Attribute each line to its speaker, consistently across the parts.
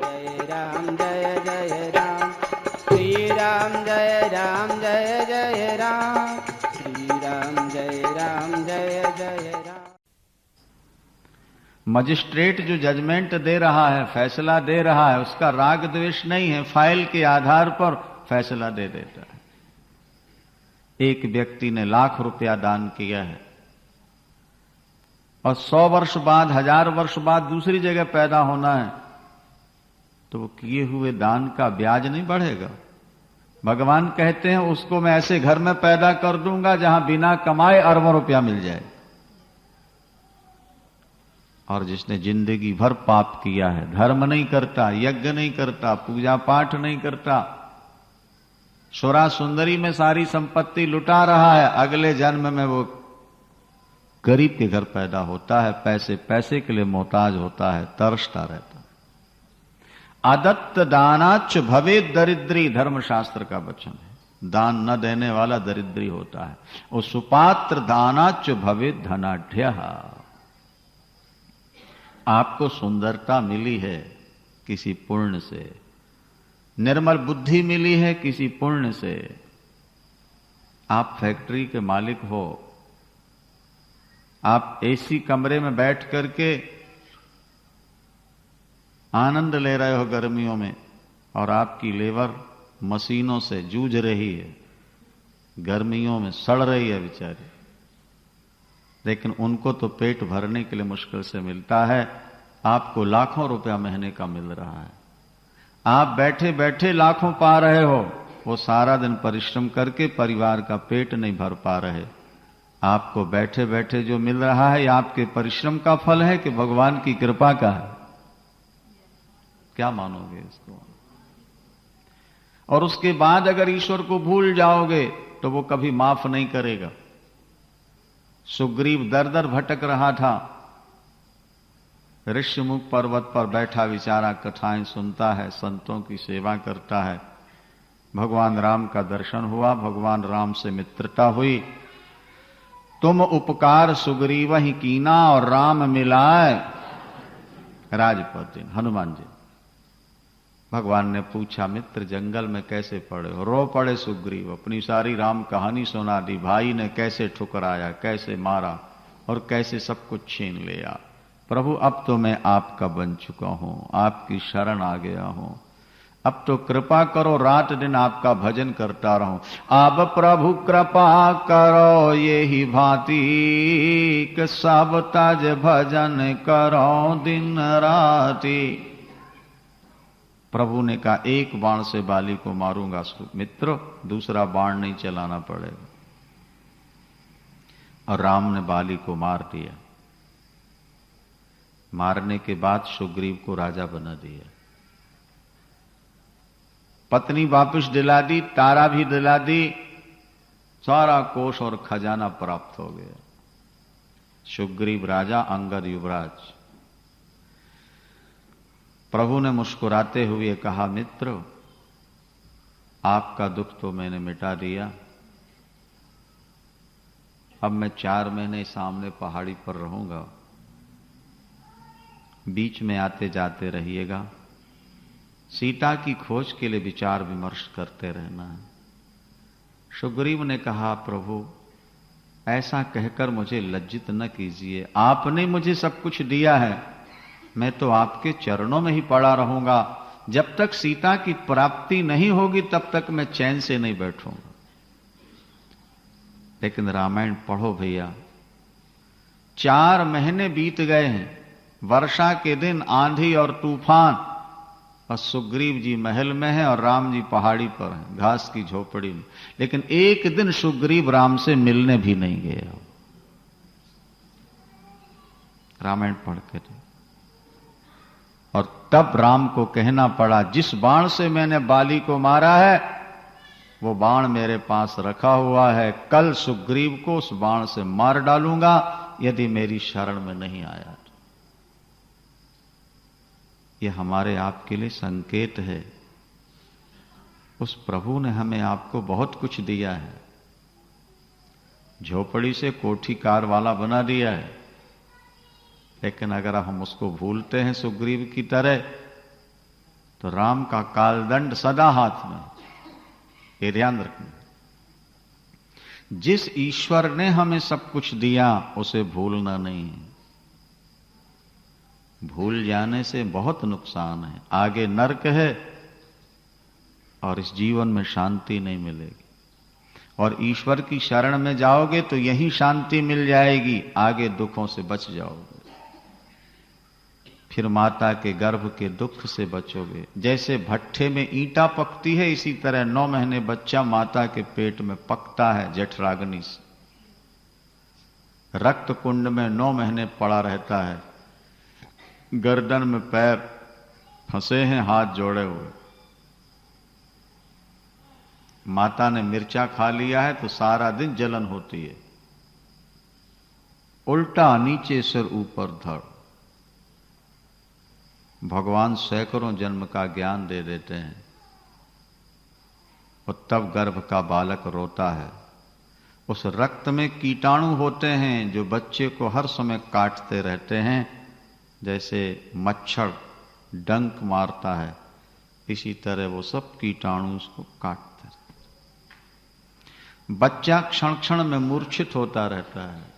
Speaker 1: जय राम जय जय राम, श्री राम जय जय राम, श्री राम जय जय राम।
Speaker 2: मजिस्ट्रेट जो जजमेंट दे रहा है, फैसला दे रहा है, उसका राग द्वेष नहीं है, फाइल के आधार पर फैसला दे देता है। एक व्यक्ति ने ₹1,00,000 दान किया है और 100 वर्ष बाद, 1000 वर्ष बाद दूसरी जगह पैदा होना है, तो वो किए हुए दान का ब्याज नहीं बढ़ेगा। भगवान कहते हैं उसको मैं ऐसे घर में पैदा कर दूंगा जहां बिना कमाए अरबों रुपया मिल जाए। और जिसने जिंदगी भर पाप किया है, धर्म नहीं करता, यज्ञ नहीं करता, पूजा पाठ नहीं करता, सुरा सुंदरी में सारी संपत्ति लुटा रहा है, अगले जन्म में वो गरीब के घर पैदा होता है, पैसे पैसे के लिए मोहताज होता है, तरसता रहता है। आदत्त दानाच भवे दरिद्री, धर्मशास्त्र का वचन है। दान न देने वाला दरिद्री होता है। वो सुपात्र दानाच भवे धनाढ्य। आपको सुंदरता मिली है किसी पुण्य से, निर्मल बुद्धि मिली है किसी पुण्य से। आप फैक्ट्री के मालिक हो, आप एसी कमरे में बैठ करके आनंद ले रहे हो गर्मियों में, और आपकी लेबर मशीनों से जूझ रही है, गर्मियों में सड़ रही है बेचारी, लेकिन उनको तो पेट भरने के लिए मुश्किल से मिलता है। आपको लाखों रुपया महीने का मिल रहा है, आप बैठे बैठे लाखों पा रहे हो, वो सारा दिन परिश्रम करके परिवार का पेट नहीं भर पा रहे। आपको बैठे बैठे जो मिल रहा है, ये आपके परिश्रम का फल है कि भगवान की कृपा का है? क्या मानोगे इसको? और उसके बाद अगर ईश्वर को भूल जाओगे तो वो कभी माफ नहीं करेगा। सुग्रीव दर दर भटक रहा था, ऋष्यमुख पर्वत पर बैठा विचारा कथाएं सुनता है, संतों की सेवा करता है। भगवान राम का दर्शन हुआ, भगवान राम से मित्रता हुई। तुम उपकार सुग्रीव ही कीना और राम मिलाए राजपद दिन। हनुमान जी, भगवान ने पूछा मित्र जंगल में कैसे पड़े हो? रो पड़े सुग्रीव, अपनी सारी राम कहानी सुना दी। भाई ने कैसे ठुकराया, कैसे मारा और कैसे सब कुछ छीन लिया। प्रभु अब तो मैं आपका बन चुका हूं, आपकी शरण आ गया हूं, अब तो कृपा करो, रात दिन आपका भजन करता रहूं। अब प्रभु कृपा करो ये ही भांति, कि सब तज भजन करो दिन राति। प्रभु ने कहा एक बाण से बाली को मारूंगा मित्र, दूसरा बाण नहीं चलाना पड़ेगा। और राम ने बाली को मार दिया। मारने के बाद सुग्रीव को राजा बना दिया, पत्नी वापस दिला दी, तारा भी दिला दी, सारा कोष और खजाना प्राप्त हो गया। सुग्रीव राजा, अंगद युवराज। प्रभु ने मुस्कुराते हुए कहा मित्र आपका दुख तो मैंने मिटा दिया, अब मैं 4 महीने सामने पहाड़ी पर रहूंगा, बीच में आते जाते रहिएगा, सीता की खोज के लिए विचार विमर्श करते रहना है। सुग्रीव ने कहा प्रभु ऐसा कहकर मुझे लज्जित न कीजिए, आपने मुझे सब कुछ दिया है, मैं तो आपके चरणों में ही पड़ा रहूंगा, जब तक सीता की प्राप्ति नहीं होगी तब तक मैं चैन से नहीं बैठूंगा। लेकिन रामायण पढ़ो भैया, 4 महीने बीत गए हैं, वर्षा के दिन, आंधी और तूफान, और सुग्रीव जी महल में है और राम जी पहाड़ी पर हैं, घास की झोपड़ी में। लेकिन एक दिन सुग्रीव राम से मिलने भी नहीं गए हो। रामायण पढ़ के और तब राम को कहना पड़ा जिस बाण से मैंने बाली को मारा है वो बाण मेरे पास रखा हुआ है, कल सुग्रीव को उस बाण से मार डालूंगा यदि मेरी शरण में नहीं आया तो। यह हमारे आपके लिए संकेत है। उस प्रभु ने हमें आपको बहुत कुछ दिया है, झोपड़ी से कोठी कार वाला बना दिया है, लेकिन अगर हम उसको भूलते हैं सुग्रीव की तरह तो राम का कालदंड सदा हाथ में, ये ध्यान रखना। जिस ईश्वर ने हमें सब कुछ दिया उसे भूलना नहीं है। भूल जाने से बहुत नुकसान है, आगे नरक है और इस जीवन में शांति नहीं मिलेगी। और ईश्वर की शरण में जाओगे तो यही शांति मिल जाएगी, आगे दुखों से बच जाओगे। फिर माता के गर्भ के दुख से बचोगे। जैसे भट्ठे में ईंटा पकती है, इसी तरह 9 महीने बच्चा माता के पेट में पकता है जठराग्नि से। रक्त कुंड में 9 महीने पड़ा रहता है, गर्दन में पैर फंसे हैं, हाथ जोड़े हुए। माता ने मिर्चा खा लिया है तो सारा दिन जलन होती है। उल्टा नीचे सिर ऊपर धड़। भगवान सैकड़ों जन्म का ज्ञान दे देते हैं और तब गर्भ का बालक रोता है। उस रक्त में कीटाणु होते हैं जो बच्चे को हर समय काटते रहते हैं। जैसे मच्छर डंक मारता है, इसी तरह वो सब कीटाणु उसको काटते रहते। बच्चा क्षण क्षण में मूर्छित होता रहता है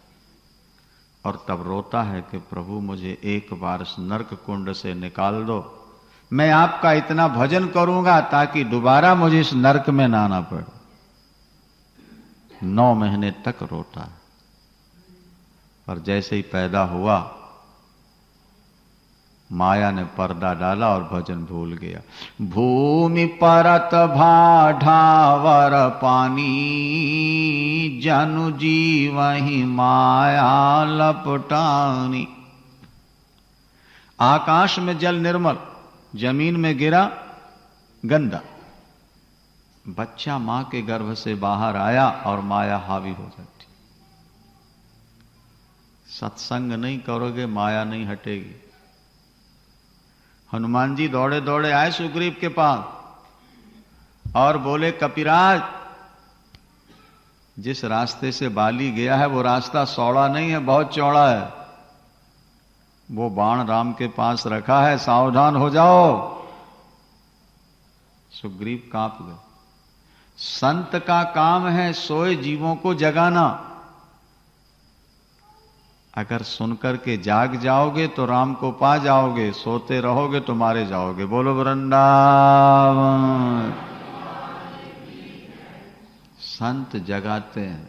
Speaker 2: और तब रोता है कि प्रभु मुझे एक बार इस नरक कुंड से निकाल दो, मैं आपका इतना भजन करूंगा ताकि दोबारा मुझे इस नरक में ना आना पड़े। 9 महीने तक रोता है, पर जैसे ही पैदा हुआ माया ने पर्दा डाला और भजन भूल गया। भूमि परत भाढ़ावर पानी, जनु जीवहि माया लपटानी। आकाश में जल निर्मल, जमीन में गिरा गंदा। बच्चा मां के गर्भ से बाहर आया और माया हावी हो जाती। सत्संग नहीं करोगे माया नहीं हटेगी। हनुमान जी दौड़े दौड़े आए सुग्रीव के पास और बोले, कपिराज, जिस रास्ते से बाली गया है वो रास्ता चौड़ा नहीं है, बहुत चौड़ा है। वो बाण राम के पास रखा है, सावधान हो जाओ। सुग्रीव कांप गए। संत का काम है सोए जीवों को जगाना। अगर सुनकर के जाग जाओगे तो राम को पा जाओगे, सोते रहोगे तो मारे जाओगे। बोलो वृंदावन। संत जगाते हैं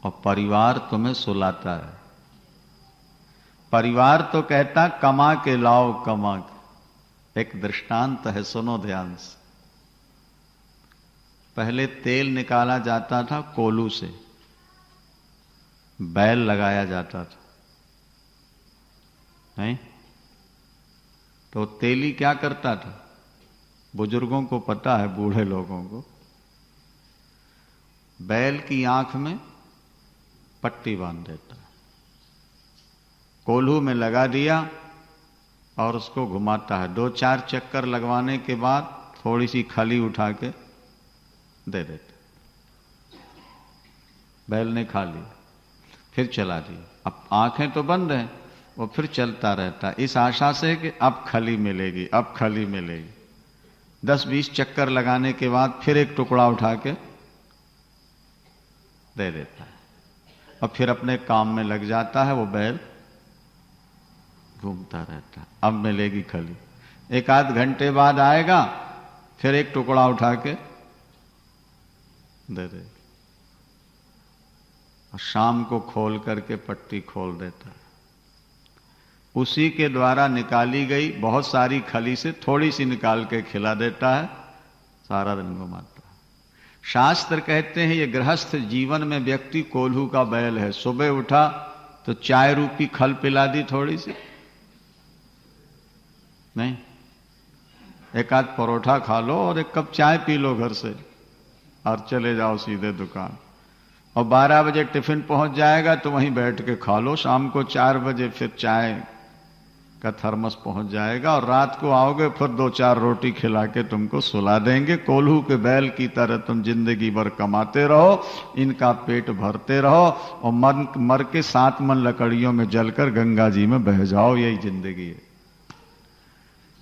Speaker 2: और परिवार तुम्हें सुलाता है। परिवार तो कहता कमा के लाओ, कमा के। एक दृष्टांत है, सुनो ध्यान से। पहले तेल निकाला जाता था कोलू से, बैल लगाया जाता था, नहीं तो तेली क्या करता था? बुजुर्गों को पता है, बूढ़े लोगों को, बैल की आंख में पट्टी बांध देता है, कोल्हू में लगा दिया और उसको घुमाता है। 2-4 चक्कर लगवाने के बाद थोड़ी सी खली उठा के दे देता। बैल ने खा लिया, फिर चला दिया। अब आंखें तो बंद हैं, वो फिर चलता रहता इस आशा से कि अब खली मिलेगी, अब खली मिलेगी। 10-20 चक्कर लगाने के बाद फिर एक टुकड़ा उठा के दे देता है और फिर अपने काम में लग जाता है। वो बैल घूमता रहता है, अब मिलेगी खली। 1-आध घंटे बाद आएगा, फिर एक टुकड़ा उठा के दे दे और शाम को खोल करके पट्टी खोल देता है। उसी के द्वारा निकाली गई बहुत सारी खली से थोड़ी सी निकाल के खिला देता है, सारा दिन घुमाता है। शास्त्र कहते हैं ये गृहस्थ जीवन में व्यक्ति कोल्हू का बैल है। सुबह उठा तो चाय रूपी खल पिला दी थोड़ी सी, नहीं 1-आध परोठा खा लो और 1 कप चाय पी लो घर से और चले जाओ सीधे दुकान। और 12 बजे टिफिन पहुंच जाएगा तो वहीं बैठ के खा लो। शाम को 4 बजे फिर चाय का थर्मस पहुंच जाएगा और रात को आओगे फिर 2-4 रोटी खिला के तुमको सुला देंगे। कोल्हू के बैल की तरह तुम जिंदगी भर कमाते रहो, इनका पेट भरते रहो और मर के 7 मन लकड़ियों में जलकर गंगा जी में बह जाओ। यही जिंदगी है।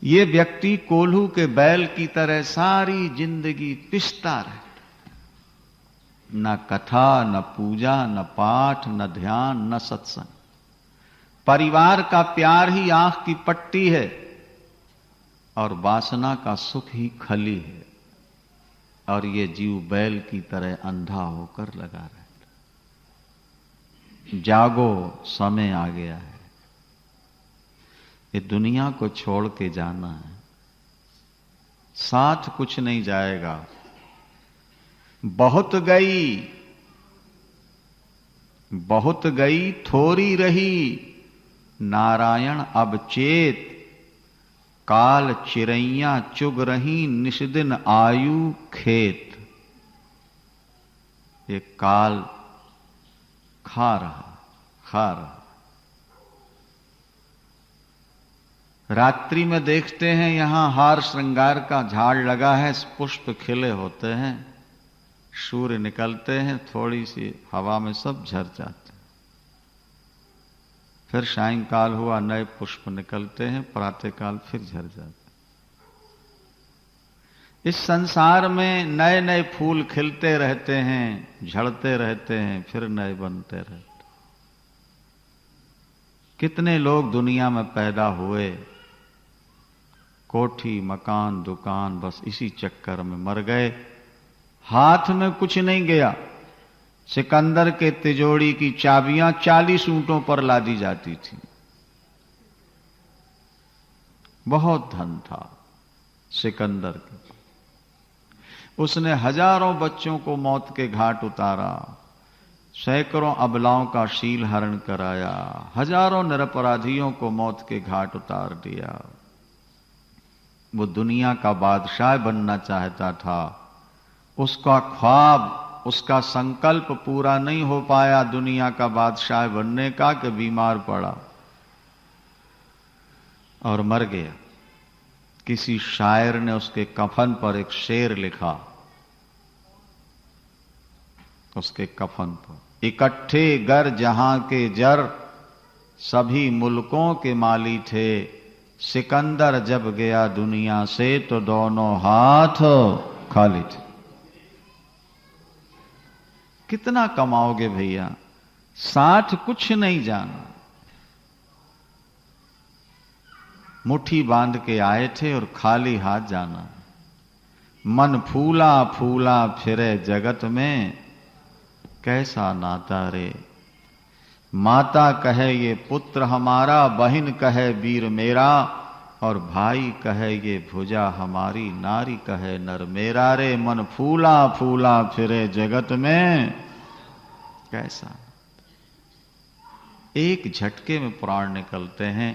Speaker 2: ये व्यक्ति कोल्हू के बैल की तरह सारी जिंदगी पिसता रहता, न कथा, न पूजा, न पाठ, न ध्यान, न सत्संग। परिवार का प्यार ही आंख की पट्टी है और वासना का सुख ही खली है, और ये जीव बैल की तरह अंधा होकर लगा रहता। जागो, समय आ गया है, ये दुनिया को छोड़ के जाना है, साथ कुछ नहीं जाएगा। बहुत गई थोड़ी रही, नारायण अब चेत, काल चिरैया चुग रही, निष्दिन आयु खेत। ये काल खा रहा। रात्रि में देखते हैं यहां हार श्रृंगार का झाड़ लगा है, पुष्प खिले होते हैं, सूर्य निकलते हैं, थोड़ी सी हवा में सब झर जाते हैं। फिर सायंकाल हुआ, नए पुष्प निकलते हैं, प्रातःकाल फिर झर जाते हैं। इस संसार में नए नए फूल खिलते रहते हैं, झड़ते रहते हैं, फिर नए बनते रहते हैं। कितने लोग दुनिया में पैदा हुए, कोठी, मकान, दुकान, बस इसी चक्कर में मर गए। हाथ में कुछ नहीं गया। सिकंदर के तिजोरी की चाबियां 40 ऊंटों पर लादी जाती थी। बहुत धन था सिकंदर के। उसने हजारों बच्चों को मौत के घाट उतारा, सैकड़ों अबलाओं का शील हरण कराया, हजारों निरपराधियों को मौत के घाट उतार दिया। वो दुनिया का बादशाह बनना चाहता था। उसका ख्वाब, उसका संकल्प पूरा नहीं हो पाया दुनिया का बादशाह बनने का, कि बीमार पड़ा और मर गया। किसी शायर ने उसके कफन पर एक शेर लिखा, उसके कफन पर, इकट्ठे गर जहां के जर, सभी मुल्कों के माली थे, सिकंदर जब गया दुनिया से तो दोनों हाथ खाली थे। कितना कमाओगे भैया, साथ कुछ नहीं जाना। मुट्ठी बांध के आए थे और खाली हाथ जाना। मन फूला फूला फिरे जगत में, कैसा नाता रे। माता कहे ये पुत्र हमारा, बहन कहे वीर मेरा, और भाई कहे ये भुजा हमारी, नारी कहे नर मेरा रे। मन फूला फूला फिरे जगत में, कैसा। एक झटके में प्राण निकलते हैं।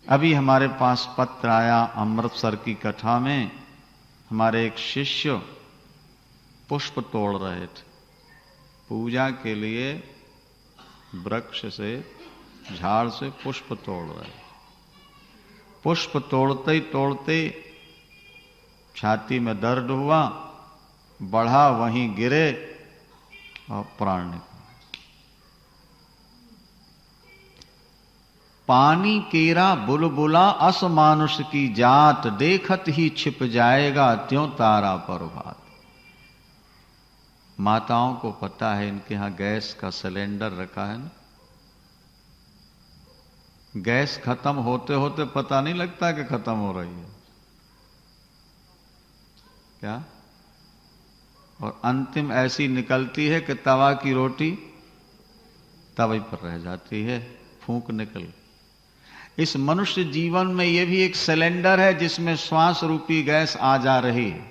Speaker 2: अभी हमारे पास पत्र आया अमृतसर की कथा में, हमारे एक शिष्य पुष्प तोड़ रहे थे पूजा के लिए, वृक्ष से, झाड़ से पुष्प तोड़ रहे। पुष्प तोड़ते ही तोड़ते छाती में दर्द हुआ, बढ़ा, वहीं गिरे और प्राण निकला। पानी केरा बुलबुला असमानुष की जात, देखत ही छिप जाएगा त्यों तारा प्रभात। माताओं को पता है इनके यहां गैस का सिलेंडर रखा है ना, गैस खत्म होते होते पता नहीं लगता कि खत्म हो रही है क्या, और अंतिम ऐसी निकलती है कि तवा की रोटी तवे पर रह जाती है, फूंक निकल। इस मनुष्य जीवन में यह भी एक सिलेंडर है जिसमें श्वास रूपी गैस आ जा रही है।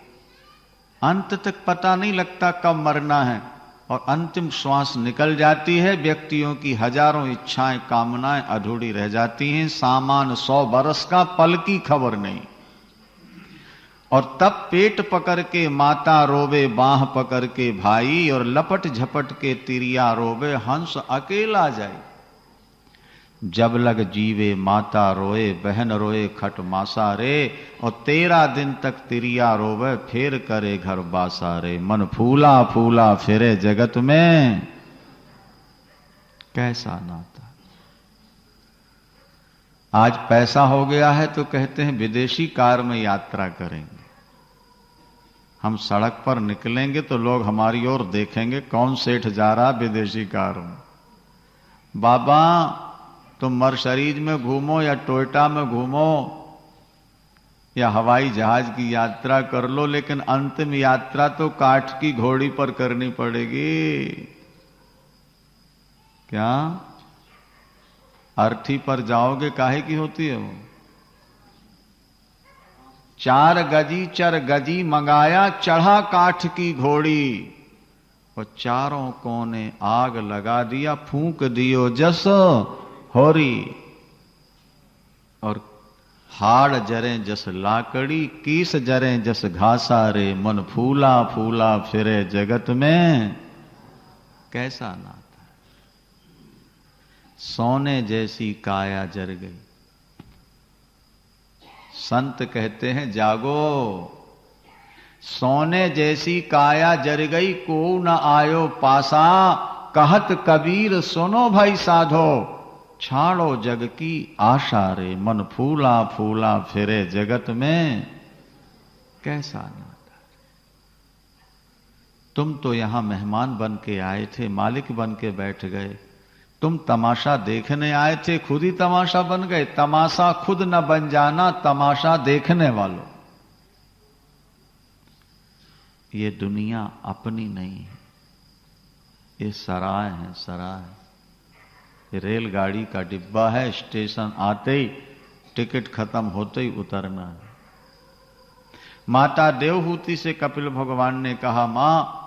Speaker 2: अंत तक पता नहीं लगता कब मरना है, और अंतिम श्वास निकल जाती है। व्यक्तियों की हजारों इच्छाएं, कामनाएं अधूरी रह जाती हैं। सामान 100 बरस का, पल की खबर नहीं। और तब पेट पकड़ के माता रोवे, बाह पकड़ के भाई, और लपट झपट के तिरिया रोवे, हंस अकेला जाए। जब लग जीवे माता रोए, बहन रोए खट मासा रे, और 13 दिन तक तिरिया रोवे, फिर करे घर बासा रे। मन फूला फूला फिरे जगत में, कैसा नाता। आज पैसा हो गया है तो कहते हैं विदेशी कार में यात्रा करेंगे। हम सड़क पर निकलेंगे तो लोग हमारी ओर देखेंगे, कौन सेठ जा रहा विदेशी कार में। बाबा तुम मर्सरीज में घूमो या टोयोटा में घूमो या हवाई जहाज की यात्रा कर लो, लेकिन अंतिम यात्रा तो काठ की घोड़ी पर करनी पड़ेगी। क्या अर्थी पर जाओगे, काहे की होती है वो? 4 गजी चर गजी मंगाया, चढ़ा काठ की घोड़ी, और चारों कोने आग लगा दिया, फूंक दियो जस होरी। और हाड़ जरे जस लाकड़ी, कीस जरे जस घासा रे, मन फूला फूला फिरे जगत में कैसा नाता। सोने जैसी काया जर गई। संत कहते हैं जागो, सोने जैसी काया जर गई, को न आयो पासा, कहत कबीर सुनो भाई साधो, छाड़ो जग की आशा रे, मन फूला फूला फिरे जगत में कैसा नाता। तुम तो यहां मेहमान बन के आए थे, मालिक बन के बैठ गए। तुम तमाशा देखने आए थे, खुद ही तमाशा बन गए। तमाशा खुद न बन जाना, तमाशा देखने वालों। ये दुनिया अपनी नहीं है, ये सराय है, सराय। ये रेलगाड़ी का डिब्बा है, स्टेशन आते ही टिकट खत्म होते ही उतरना है। माता देवहूति से कपिल भगवान ने कहा, मां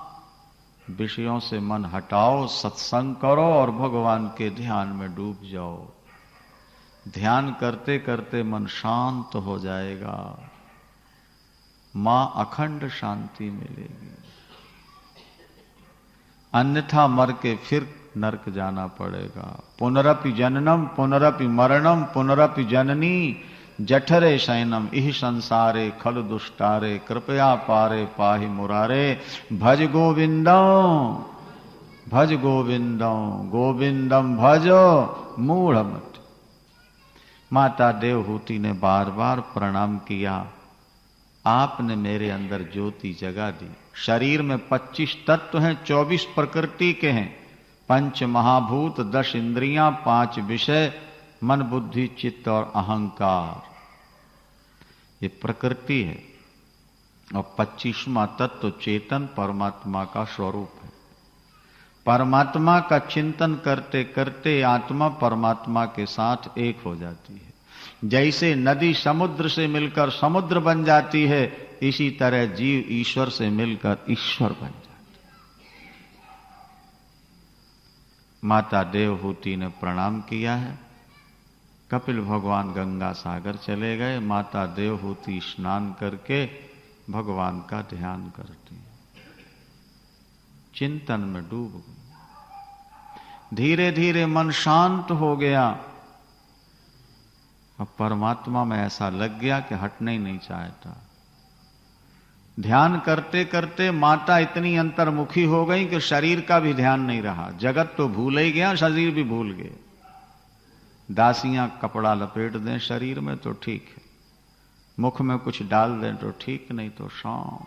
Speaker 2: विषयों से मन हटाओ, सत्संग करो और भगवान के ध्यान में डूब जाओ। ध्यान करते करते मन शांत हो जाएगा, मां अखंड शांति मिलेगी। अन्यथा मर के फिर नरक जाना पड़ेगा। पुनरपि जननम पुनरपि मरणम पुनरपि जननी जठरे शयनम इह संसारे खल दुष्टारे, कृपया पारे पाहि मुरारे, भज गोविंदम भज गोविंदम गोविंदम भजो मूढ़मत। माता देवहूति ने बार बार प्रणाम किया, आपने मेरे अंदर ज्योति जगा दी। शरीर में 25 तत्व हैं, 24 प्रकृति के हैं, 5 महाभूत, 10 इंद्रियां, 5 विषय, मन बुद्धि चित्त और अहंकार। ये प्रकृति है। और 25वां तत्व चेतन परमात्मा का स्वरूप है। परमात्मा का चिंतन करते करते आत्मा परमात्मा के साथ एक हो जाती है। जैसे नदी समुद्र से मिलकर समुद्र बन जाती है, इसी तरह जीव ईश्वर से मिलकर ईश्वर बन जाता है। माता देवहूति ने प्रणाम किया है। कपिल भगवान गंगा सागर चले गए। माता देवहूति स्नान करके भगवान का ध्यान करती, चिंतन में डूब गई। धीरे धीरे मन शांत हो गया। अब परमात्मा में ऐसा लग गया कि हटना ही नहीं चाहता। ध्यान करते करते माता इतनी अंतर्मुखी हो गई कि शरीर का भी ध्यान नहीं रहा। जगत तो भूल ही गया, शरीर भी भूल गए। दासियां कपड़ा लपेट दें शरीर में तो ठीक है, मुख में कुछ डाल दें तो ठीक, नहीं तो शाम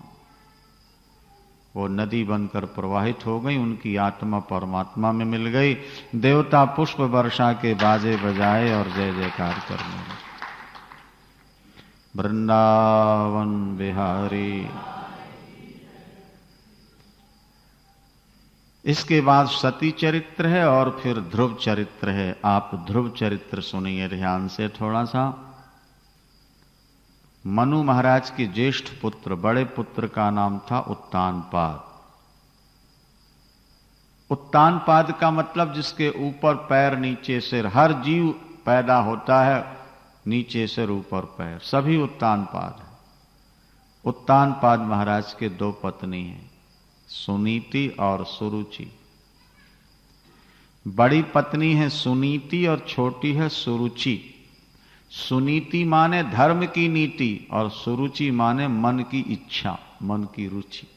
Speaker 2: वो नदी बनकर प्रवाहित हो गई। उनकी आत्मा परमात्मा में मिल गई। देवता पुष्प वर्षा के बाजे बजाए और जय जयकार करने लगे। वृंदावन बिहारी। इसके बाद सती चरित्र है और फिर ध्रुव चरित्र है। आप ध्रुव चरित्र सुनिए ध्यान से थोड़ा सा। मनु महाराज के ज्येष्ठ पुत्र, बड़े पुत्र का नाम था उत्तानपाद। उत्तानपाद का मतलब जिसके ऊपर पैर नीचे सिर। हर जीव पैदा होता है नीचे सिर ऊपर पैर, सभी उत्तानपाद है। उत्तानपाद महाराज के 2 पत्नी हैं, सुनीति और सुरुचि। बड़ी पत्नी है सुनीति और छोटी है सुरुचि। सुनीति माने धर्म की नीति और सुरुचि माने मन की इच्छा, मन की रुचि।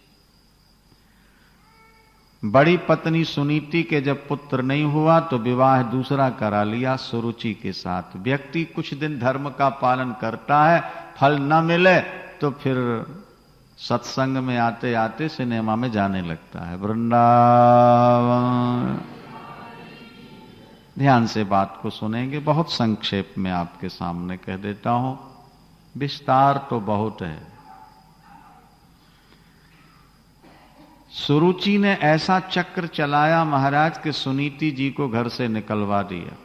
Speaker 2: बड़ी पत्नी सुनीति के जब पुत्र नहीं हुआ तो विवाह दूसरा करा लिया सुरुचि के साथ। व्यक्ति कुछ दिन धर्म का पालन करता है, फल न मिले तो फिर सत्संग में आते आते सिनेमा में जाने लगता है। वृंदावन। ध्यान से बात को सुनेंगे, बहुत संक्षेप में आपके सामने कह देता हूं, विस्तार तो बहुत है। सुरुचि ने ऐसा चक्र चलाया महाराज के सुनीति जी को घर से निकलवा दिया।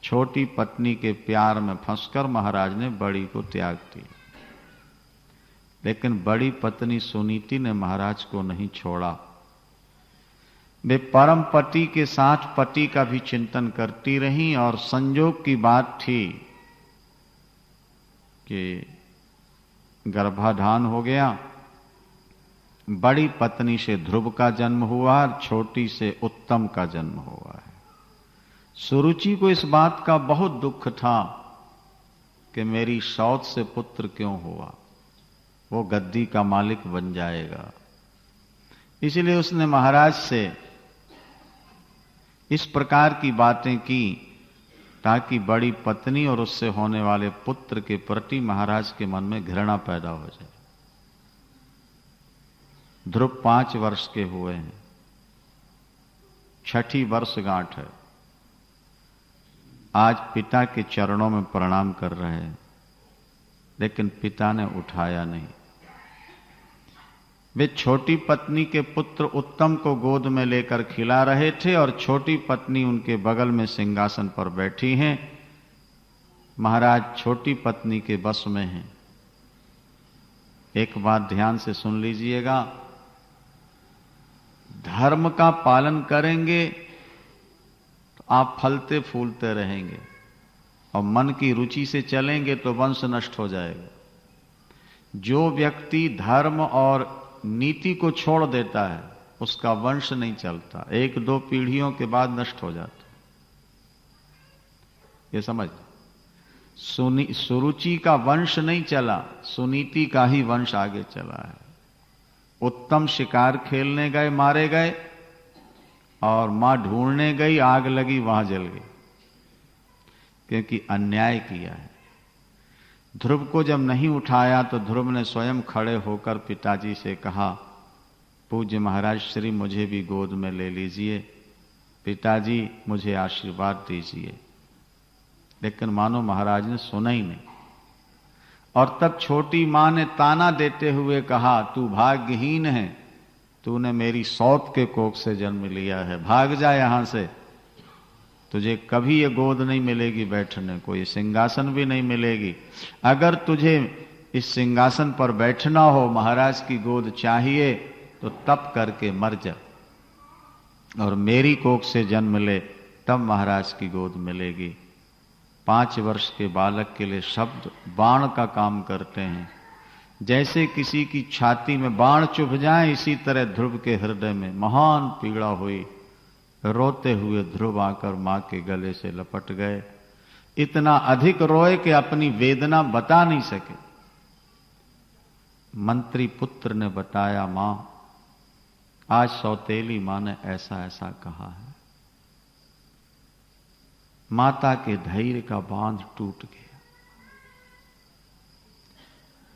Speaker 2: छोटी पत्नी के प्यार में फंसकर महाराज ने बड़ी को त्याग दिया। लेकिन बड़ी पत्नी सुनीति ने महाराज को नहीं छोड़ा। वे परम पति के साथ पति का भी चिंतन करती रहीं और संजोग की बात थी कि गर्भाधान हो गया। बड़ी पत्नी से ध्रुव का जन्म हुआ, छोटी से उत्तम का जन्म हुआ है। सुरुचि को इस बात का बहुत दुख था कि मेरी सौत से पुत्र क्यों हुआ, वो गद्दी का मालिक बन जाएगा। इसलिए उसने महाराज से इस प्रकार की बातें की ताकि बड़ी पत्नी और उससे होने वाले पुत्र के प्रति महाराज के मन में घृणा पैदा हो जाए। ध्रुव 5 वर्ष के हुए हैं, 6ठी वर्षगांठ है। आज पिता के चरणों में प्रणाम कर रहे हैं, लेकिन पिता ने उठाया नहीं। वे छोटी पत्नी के पुत्र उत्तम को गोद में लेकर खिला रहे थे और छोटी पत्नी उनके बगल में सिंहासन पर बैठी हैं। महाराज छोटी पत्नी के बस में हैं। एक बात ध्यान से सुन लीजिएगा, धर्म का पालन करेंगे तो आप फलते फूलते रहेंगे, और मन की रुचि से चलेंगे तो वंश नष्ट हो जाएगा। जो व्यक्ति धर्म और नीति को छोड़ देता है उसका वंश नहीं चलता, 1-2 पीढ़ियों के बाद नष्ट हो जाता। ये समझ, सुरुचि का वंश नहीं चला, सुनीति का ही वंश आगे चला है। उत्तम शिकार खेलने गए, मारे गए, और मां ढूंढने गई, आग लगी, वहां जल गई, क्योंकि अन्याय किया है। ध्रुव को जब नहीं उठाया तो ध्रुव ने स्वयं खड़े होकर पिताजी से कहा, पूज्य महाराज श्री मुझे भी गोद में ले लीजिए, पिताजी मुझे आशीर्वाद दीजिए। लेकिन मानो महाराज ने सुना ही नहीं। और तब छोटी मां ने ताना देते हुए कहा, तू भाग्यहीन है, तूने मेरी सौत के कोख से जन्म लिया है, भाग जा यहां से, तुझे कभी ये गोद नहीं मिलेगी बैठने को, ये सिंहासन भी नहीं मिलेगी। अगर तुझे इस सिंहासन पर बैठना हो, महाराज की गोद चाहिए, तो तप करके मर जा और मेरी कोख से जन्म ले, तब महाराज की गोद मिलेगी। 5 वर्ष के बालक के लिए शब्द बाण का काम करते हैं। जैसे किसी की छाती में बाण चुभ जाए, इसी तरह ध्रुव के हृदय में महान पीड़ा हुई। रोते हुए ध्रुव आकर मां के गले से लपट गए। इतना अधिक रोए कि अपनी वेदना बता नहीं सके। मंत्री पुत्र ने बताया, मां आज सौतेली मां ने ऐसा ऐसा कहा है। माता के धैर्य का बांध टूट गया।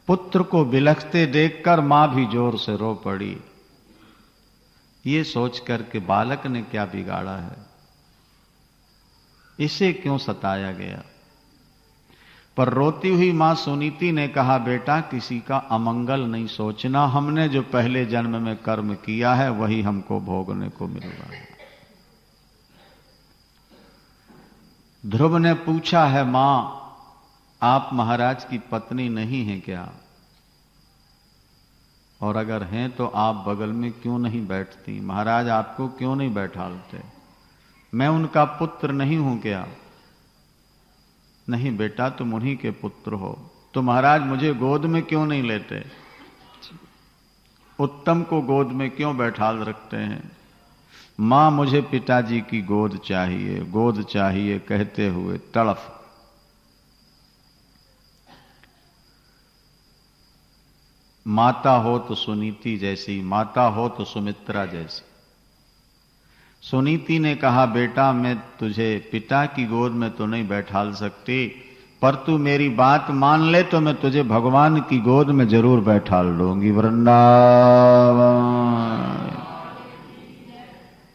Speaker 2: पुत्र को बिलखते देखकर मां भी जोर से रो पड़ी। ये सोचकर के बालक ने क्या बिगाड़ा है, इसे क्यों सताया गया। पर रोती हुई मां सुनीति ने कहा, बेटा किसी का अमंगल नहीं सोचना, हमने जो पहले जन्म में कर्म किया है वही हमको भोगने को मिल रहा है। ध्रुव ने पूछा है, मां आप महाराज की पत्नी नहीं हैं क्या, और अगर हैं तो आप बगल में क्यों नहीं बैठती, महाराज आपको क्यों नहीं बैठालते, मैं उनका पुत्र नहीं हूं क्या। नहीं बेटा तुम उन्हीं के पुत्र हो, तो महाराज मुझे गोद में क्यों नहीं लेते, उत्तम को गोद में क्यों बैठाल रखते हैं। मां मुझे पिताजी की गोद चाहिए कहते हुए तड़फ। माता हो तो सुनीति जैसी, माता हो तो सुमित्रा जैसी, सुनीति ने कहा, बेटा मैं तुझे पिता की गोद में तो नहीं बैठाल सकती, पर तू मेरी बात मान ले तो मैं तुझे भगवान की गोद में जरूर बैठाल लूंगी। वृंदावन।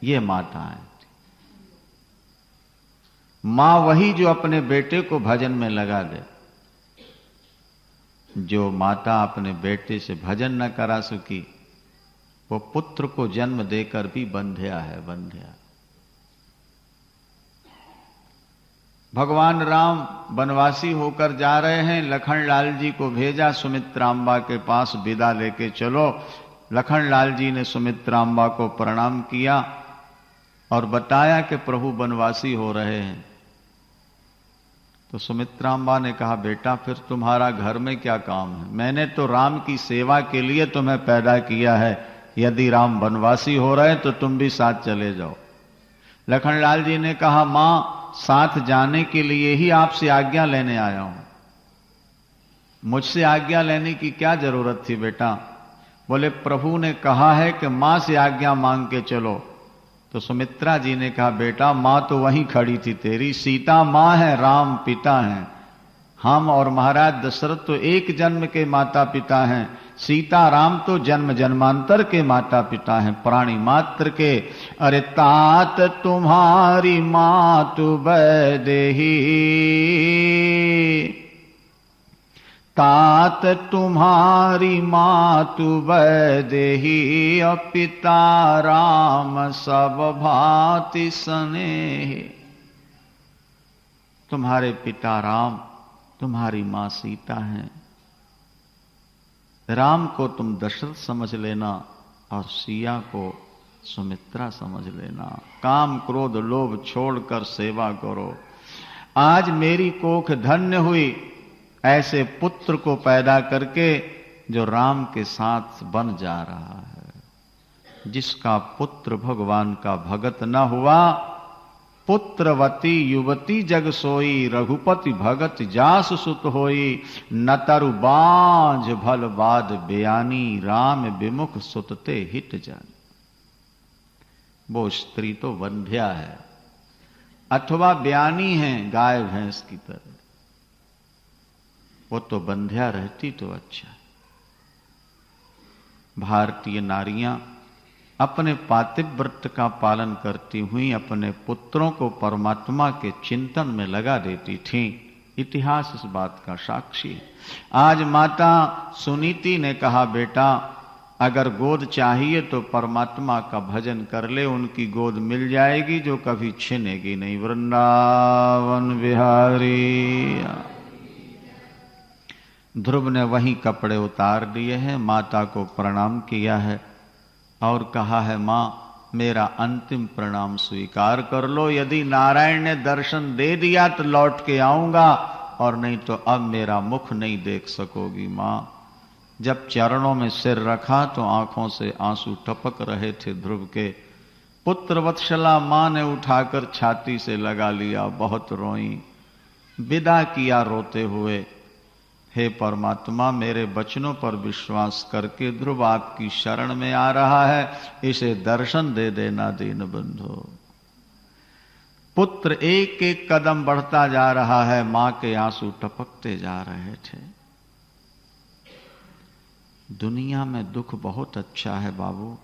Speaker 2: ये माता है। मां वही जो अपने बेटे को भजन में लगा दे। जो माता अपने बेटे से भजन न करा सकी, वो पुत्र को जन्म देकर भी बंध्या है, बंध्या। भगवान राम वनवासी होकर जा रहे हैं। लखनलाल जी को भेजा सुमित्रांबा के पास, विदा लेके चलो। लखनलाल जी ने सुमित्रांबा को प्रणाम किया और बताया कि प्रभु वनवासी हो रहे हैं। तो सुमित्रांबा ने कहा, बेटा फिर तुम्हारा घर में क्या काम है? मैंने तो राम की सेवा के लिए तुम्हें पैदा किया है। यदि राम वनवासी हो रहे हैं तो तुम भी साथ चले जाओ। लखनलाल जी ने कहा, मां साथ जाने के लिए ही आपसे आज्ञा लेने आया हूं। मुझसे आज्ञा लेने की क्या जरूरत थी बेटा? बोले, प्रभु ने कहा है कि मां से आज्ञा मांग के चलो। तो सुमित्रा जी ने कहा, बेटा मां तो वहीं खड़ी थी तेरी। सीता मां है, राम पिता हैं। हम और महाराज दशरथ तो एक जन्म के माता पिता हैं। सीता राम तो जन्म जन्मांतर के माता पिता हैं, प्राणी मात्र के। अरे तात तुम्हारी मातु वैदेही, तात तुम्हारी मातु वैदेही, और पिता राम सब भांति स्नेह। तुम्हारे पिता राम, तुम्हारी मां सीता हैं। राम को तुम दशरथ समझ लेना और सिया को सुमित्रा समझ लेना। काम क्रोध लोभ छोड़कर सेवा करो। आज मेरी कोख धन्य हुई ऐसे पुत्र को पैदा करके जो राम के साथ बन जा रहा है। जिसका पुत्र भगवान का भगत न हुआ, पुत्रवती युवती जग सोई, रघुपति भगत जास सुत होई। न तरु बांझ भल बाद बयानी, राम विमुख सुतते हित जानी। वो स्त्री तो वंध्या है अथवा बयानी है, गाय भैंस की तरह। वो तो बंध्या रहती तो अच्छा। भारतीय नारियां अपने पातिव्रत का पालन करती हुई अपने पुत्रों को परमात्मा के चिंतन में लगा देती थीं। इतिहास इस बात का साक्षी है। आज माता सुनीति ने कहा, बेटा अगर गोद चाहिए तो परमात्मा का भजन कर ले, उनकी गोद मिल जाएगी जो कभी छिनेगी नहीं। वृंदावन बिहारी। ध्रुव ने वही कपड़े उतार दिए हैं, माता को प्रणाम किया है और कहा है, मां मेरा अंतिम प्रणाम स्वीकार कर लो। यदि नारायण ने दर्शन दे दिया तो लौट के आऊंगा, और नहीं तो अब मेरा मुख नहीं देख सकोगी। मां जब चरणों में सिर रखा तो आंखों से आंसू टपक रहे थे ध्रुव के। पुत्र वत्सला मां ने उठाकर छाती से लगा लिया, बहुत रोई, विदा किया रोते हुए। हे परमात्मा, मेरे वचनों पर विश्वास करके ध्रुव आपकी शरण में आ रहा है, इसे दर्शन दे देना दीन बंधु। पुत्र एक एक कदम बढ़ता जा रहा है, मां के आंसू टपकते जा रहे थे। दुनिया में दुख बहुत अच्छा है बाबू।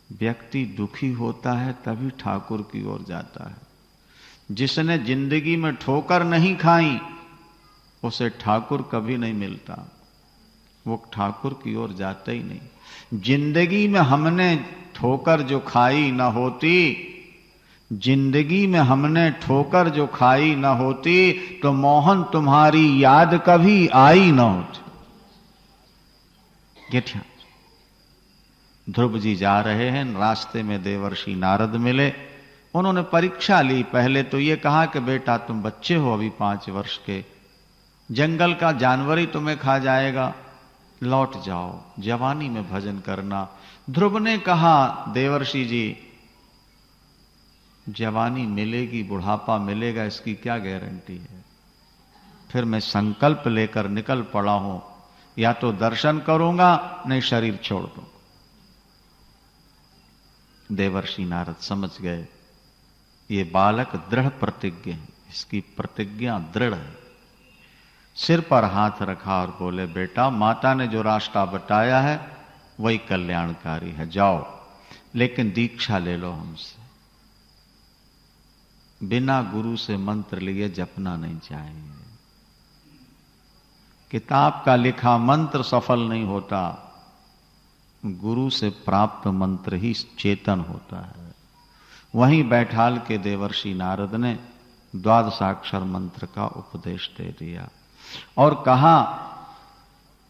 Speaker 2: व्यक्ति दुखी होता है तभी ठाकुर की ओर जाता है। जिसने जिंदगी में ठोकर नहीं खाई उसे ठाकुर कभी नहीं मिलता, वो ठाकुर की ओर जाता ही नहीं। जिंदगी में हमने ठोकर जो खाई न होती, जिंदगी में हमने ठोकर जो खाई न होती तो मोहन तुम्हारी याद कभी आई न होती। ये ध्रुव जी जा रहे हैं, रास्ते में देवर्षि नारद मिले। उन्होंने परीक्षा ली। पहले तो ये कहा कि बेटा तुम बच्चे हो अभी 5 वर्ष के, जंगल का जानवर ही तुम्हें खा जाएगा, लौट जाओ, जवानी में भजन करना। ध्रुव ने कहा, देवर्षि जी जवानी मिलेगी, बुढ़ापा मिलेगा, इसकी क्या गारंटी है? फिर मैं संकल्प लेकर निकल पड़ा हूं, या तो दर्शन करूंगा नहीं शरीर छोड़ दूं। देवर्षि नारद समझ गए ये बालक दृढ़ प्रतिज्ञ है, इसकी प्रतिज्ञा दृढ़ है। सिर पर हाथ रखा और बोले, बेटा माता ने जो रास्ता बताया है वही कल्याणकारी है, जाओ, लेकिन दीक्षा ले लो हमसे। बिना गुरु से मंत्र लिए जपना नहीं चाहिए। किताब का लिखा मंत्र सफल नहीं होता, गुरु से प्राप्त मंत्र ही चेतन होता है। वहीं बैठाल के देवर्षि नारद ने द्वादशाक्षर मंत्र का उपदेश दे दिया और कहा,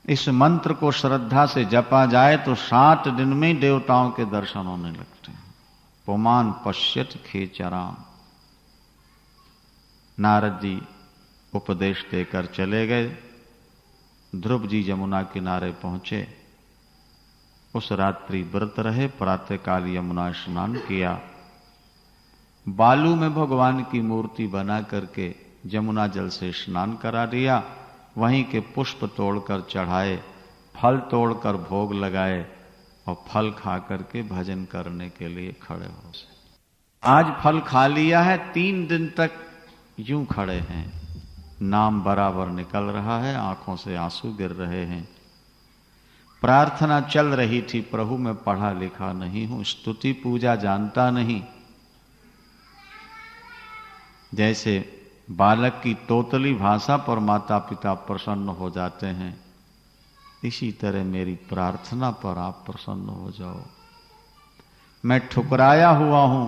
Speaker 2: इस मंत्र को श्रद्धा से जपा जाए तो 7 दिन में देवताओं के दर्शन होने लगते हैं। पुमान पश्यत खेचराम। नारद जी उपदेश देकर चले गए। ध्रुव जी यमुना किनारे पहुंचे। उस रात्रि व्रत रहे, प्रातःकाल यमुना स्नान किया। बालू में भगवान की मूर्ति बना करके यमुना जल से स्नान करा दिया। वहीं के पुष्प तोड़कर चढ़ाए, फल तोड़कर भोग लगाए और फल खा करके भजन करने के लिए खड़े हो गए। आज फल खा लिया है, 3 दिन तक यूं खड़े हैं। नाम बराबर निकल रहा है, आंखों से आंसू गिर रहे हैं। प्रार्थना चल रही थी, प्रभु मैं पढ़ा लिखा नहीं हूं, स्तुति पूजा जानता नहीं। जैसे बालक की तोतली भाषा पर माता पिता प्रसन्न हो जाते हैं, इसी तरह मेरी प्रार्थना पर आप प्रसन्न हो जाओ। मैं ठुकराया हुआ हूं,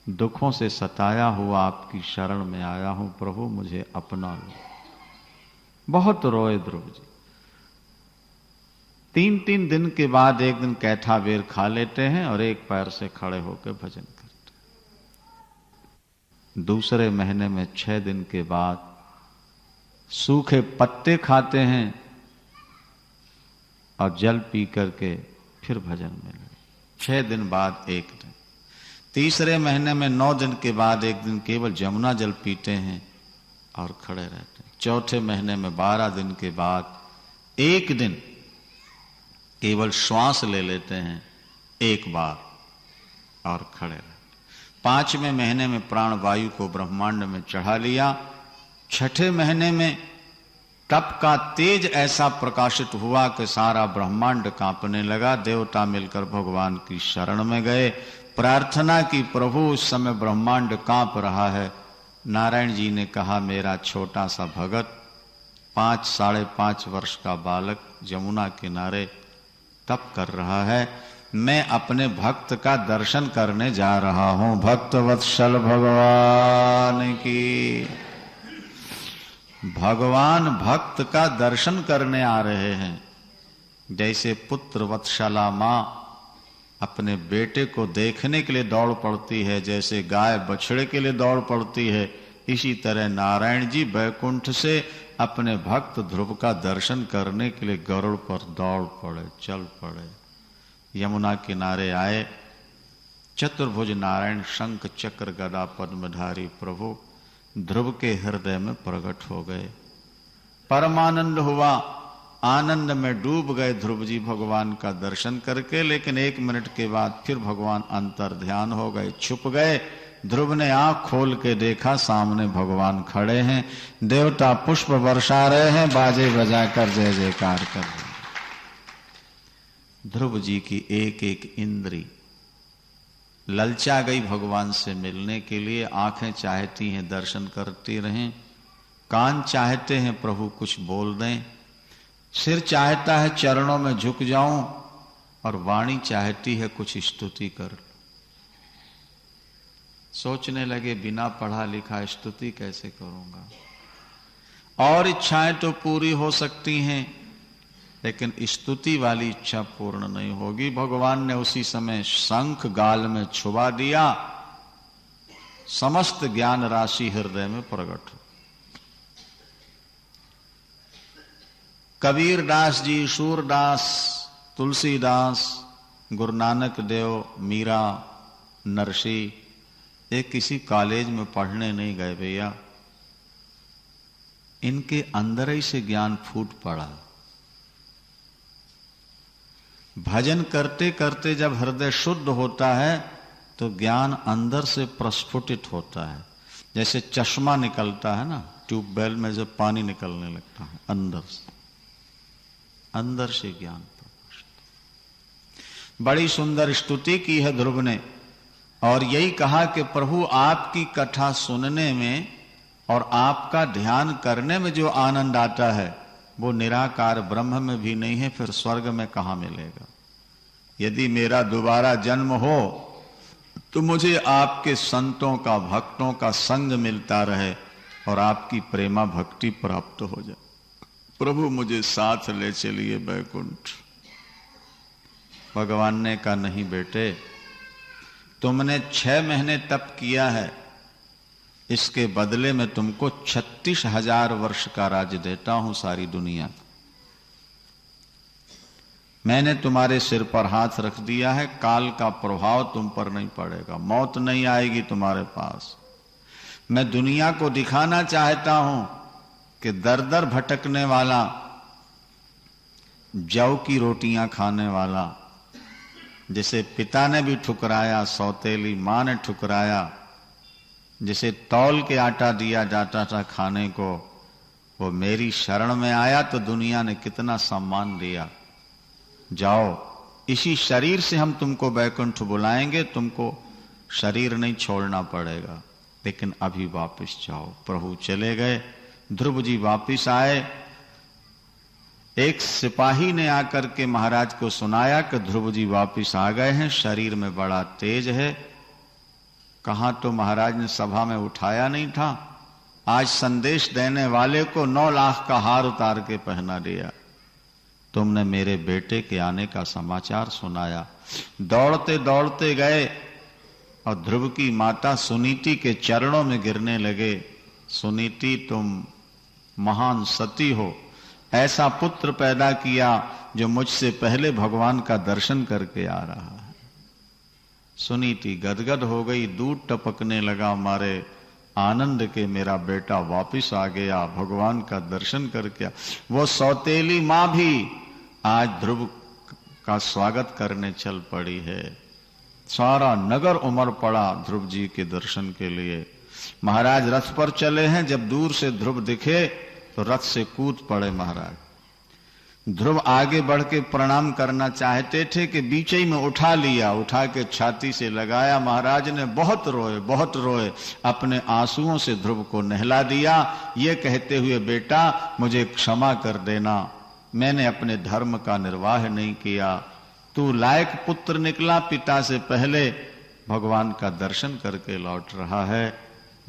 Speaker 2: दुखों से सताया हुआ आपकी शरण में आया हूं, प्रभु मुझे अपना लो। बहुत रोए ध्रुव जी। 3-3 दिन के बाद एक दिन कैठा बेर खा लेते हैं और एक पैर से खड़े होकर भजन करते हैं। दूसरे महीने में 6 दिन के बाद सूखे पत्ते खाते हैं और जल पी करके फिर भजन में लगे। 6 दिन बाद एक दिन। तीसरे महीने में 9 दिन के बाद एक दिन केवल यमुना जल पीते हैं और खड़े रहते हैं। चौथे महीने में 12 दिन के बाद एक दिन केवल श्वास ले लेते हैं एक बार और खड़े रहते। 5वें महीने में प्राण वायु को ब्रह्मांड में चढ़ा लिया। 6ठे महीने में तप का तेज ऐसा प्रकाशित हुआ कि सारा ब्रह्मांड कांपने लगा। देवता मिलकर भगवान की शरण में गए, प्रार्थना की, प्रभु उस समय ब्रह्मांड कांप रहा है। नारायण जी ने कहा, मेरा छोटा सा भगत 5-5.5 वर्ष का बालक यमुना किनारे तप कर रहा है, मैं अपने भक्त का दर्शन करने जा रहा हूं। भक्त वत्सल भगवान की। भगवान भक्त का दर्शन करने आ रहे हैं। जैसे पुत्र वत्सला मां अपने बेटे को देखने के लिए दौड़ पड़ती है, जैसे गाय बछड़े के लिए दौड़ पड़ती है, इसी तरह नारायण जी बैकुंठ से अपने भक्त ध्रुव का दर्शन करने के लिए गरुड़ पर दौड़ पड़े, चल पड़े। यमुना किनारे आए। चतुर्भुज नारायण शंख चक्र गदा पद्मधारी प्रभु ध्रुव के हृदय में प्रकट हो गए। परमानंद हुआ, आनंद में डूब गए ध्रुव जी भगवान का दर्शन करके। लेकिन 1 मिनट के बाद फिर भगवान अंतर ध्यान हो गए, छुप गए। ध्रुव ने आंख खोल के देखा, सामने भगवान खड़े हैं। देवता पुष्प बरसा रहे हैं, बाजे बजाकर जय जयकार कर रहे हैं। ध्रुव जी की एक एक इंद्री ललचा गई भगवान से मिलने के लिए। आंखें चाहती हैं दर्शन करती रहें, कान चाहते हैं प्रभु कुछ बोल दें, सिर चाहता है चरणों में झुक जाऊं, और वाणी चाहती है कुछ स्तुति कर। सोचने लगे, बिना पढ़ा लिखा स्तुति कैसे करूंगा। और इच्छाएं तो पूरी हो सकती हैं, लेकिन स्तुति वाली इच्छा पूर्ण नहीं होगी। भगवान ने उसी समय शंख गाल में छुबा दिया, समस्त ज्ञान राशि हृदय में प्रकट हो। कबीर दास जी, सूरदास, तुलसीदास, गुरु नानक देव, मीरा, नरसी, ये किसी कॉलेज में पढ़ने नहीं गए भैया, इनके अंदर ही से ज्ञान फूट पड़ा। भजन करते करते जब हृदय शुद्ध होता है तो ज्ञान अंदर से प्रस्फुटित होता है। जैसे चश्मा निकलता है ना, ट्यूबवेल में जब पानी निकलने लगता है, अंदर से ज्ञान प्रकाशित। बड़ी सुंदर स्तुति की है ध्रुव ने, और यही कहा कि प्रभु आपकी कथा सुनने में और आपका ध्यान करने में जो आनंद आता है वो निराकार ब्रह्म में भी नहीं है, फिर स्वर्ग में कहां मिलेगा। यदि मेरा दोबारा जन्म हो तो मुझे आपके संतों का, भक्तों का संग मिलता रहे और आपकी प्रेमा भक्ति प्राप्त हो जाए। प्रभु मुझे साथ ले चलिए बैकुंठ। भगवान ने कहा नहीं बेटे, तुमने 6 महीने तप किया है, इसके बदले में तुमको 36,000 वर्ष का राज्य देता हूं सारी दुनिया। मैंने तुम्हारे सिर पर हाथ रख दिया है, काल का प्रभाव तुम पर नहीं पड़ेगा, मौत नहीं आएगी तुम्हारे पास। मैं दुनिया को दिखाना चाहता हूं कि दर दर भटकने वाला, जौ की रोटियां खाने वाला, जिसे पिता ने भी ठुकराया, सौतेली मां ने ठुकराया, जिसे तौल के आटा दिया जाता था खाने को, वो मेरी शरण में आया तो दुनिया ने कितना सम्मान दिया। जाओ, इसी शरीर से हम तुमको बैकुंठ बुलाएंगे, तुमको शरीर नहीं छोड़ना पड़ेगा, लेकिन अभी वापस जाओ। प्रभु चले गए, ध्रुव जी वापस आए। एक सिपाही ने आकर के महाराज को सुनाया कि ध्रुव जी वापस आ गए हैं, शरीर में बड़ा तेज है। कहा तो महाराज ने सभा में उठाया नहीं था, आज संदेश देने वाले को 9 लाख का हार उतार के पहना दिया। तुमने मेरे बेटे के आने का समाचार सुनाया। दौड़ते दौड़ते गए और ध्रुव की माता सुनीति के चरणों में गिरने लगे। सुनीति, तुम महान सती हो, ऐसा पुत्र पैदा किया जो मुझसे पहले भगवान का दर्शन करके आ रहा है। सुनीति गदगद हो गई, दूध टपकने लगा मारे आनंद के, मेरा बेटा वापिस आ गया, भगवान का दर्शन करके। वो सौतेली मां भी आज ध्रुव का स्वागत करने चल पड़ी है। सारा नगर उमड़ पड़ा ध्रुव जी के दर्शन के लिए। महाराज रथ पर चले हैं, जब दूर से ध्रुव दिखे तो रथ से कूद पड़े महाराज। ध्रुव आगे बढ़ के प्रणाम करना चाहते थे कि बीच ही में उठा लिया, उठा के छाती से लगाया। महाराज ने बहुत रोए, अपने आंसुओं से ध्रुव को नहला दिया, ये कहते हुए, बेटा मुझे क्षमा कर देना, मैंने अपने धर्म का निर्वाह नहीं किया, तू लायक पुत्र निकला, पिता से पहले भगवान का दर्शन करके लौट रहा है,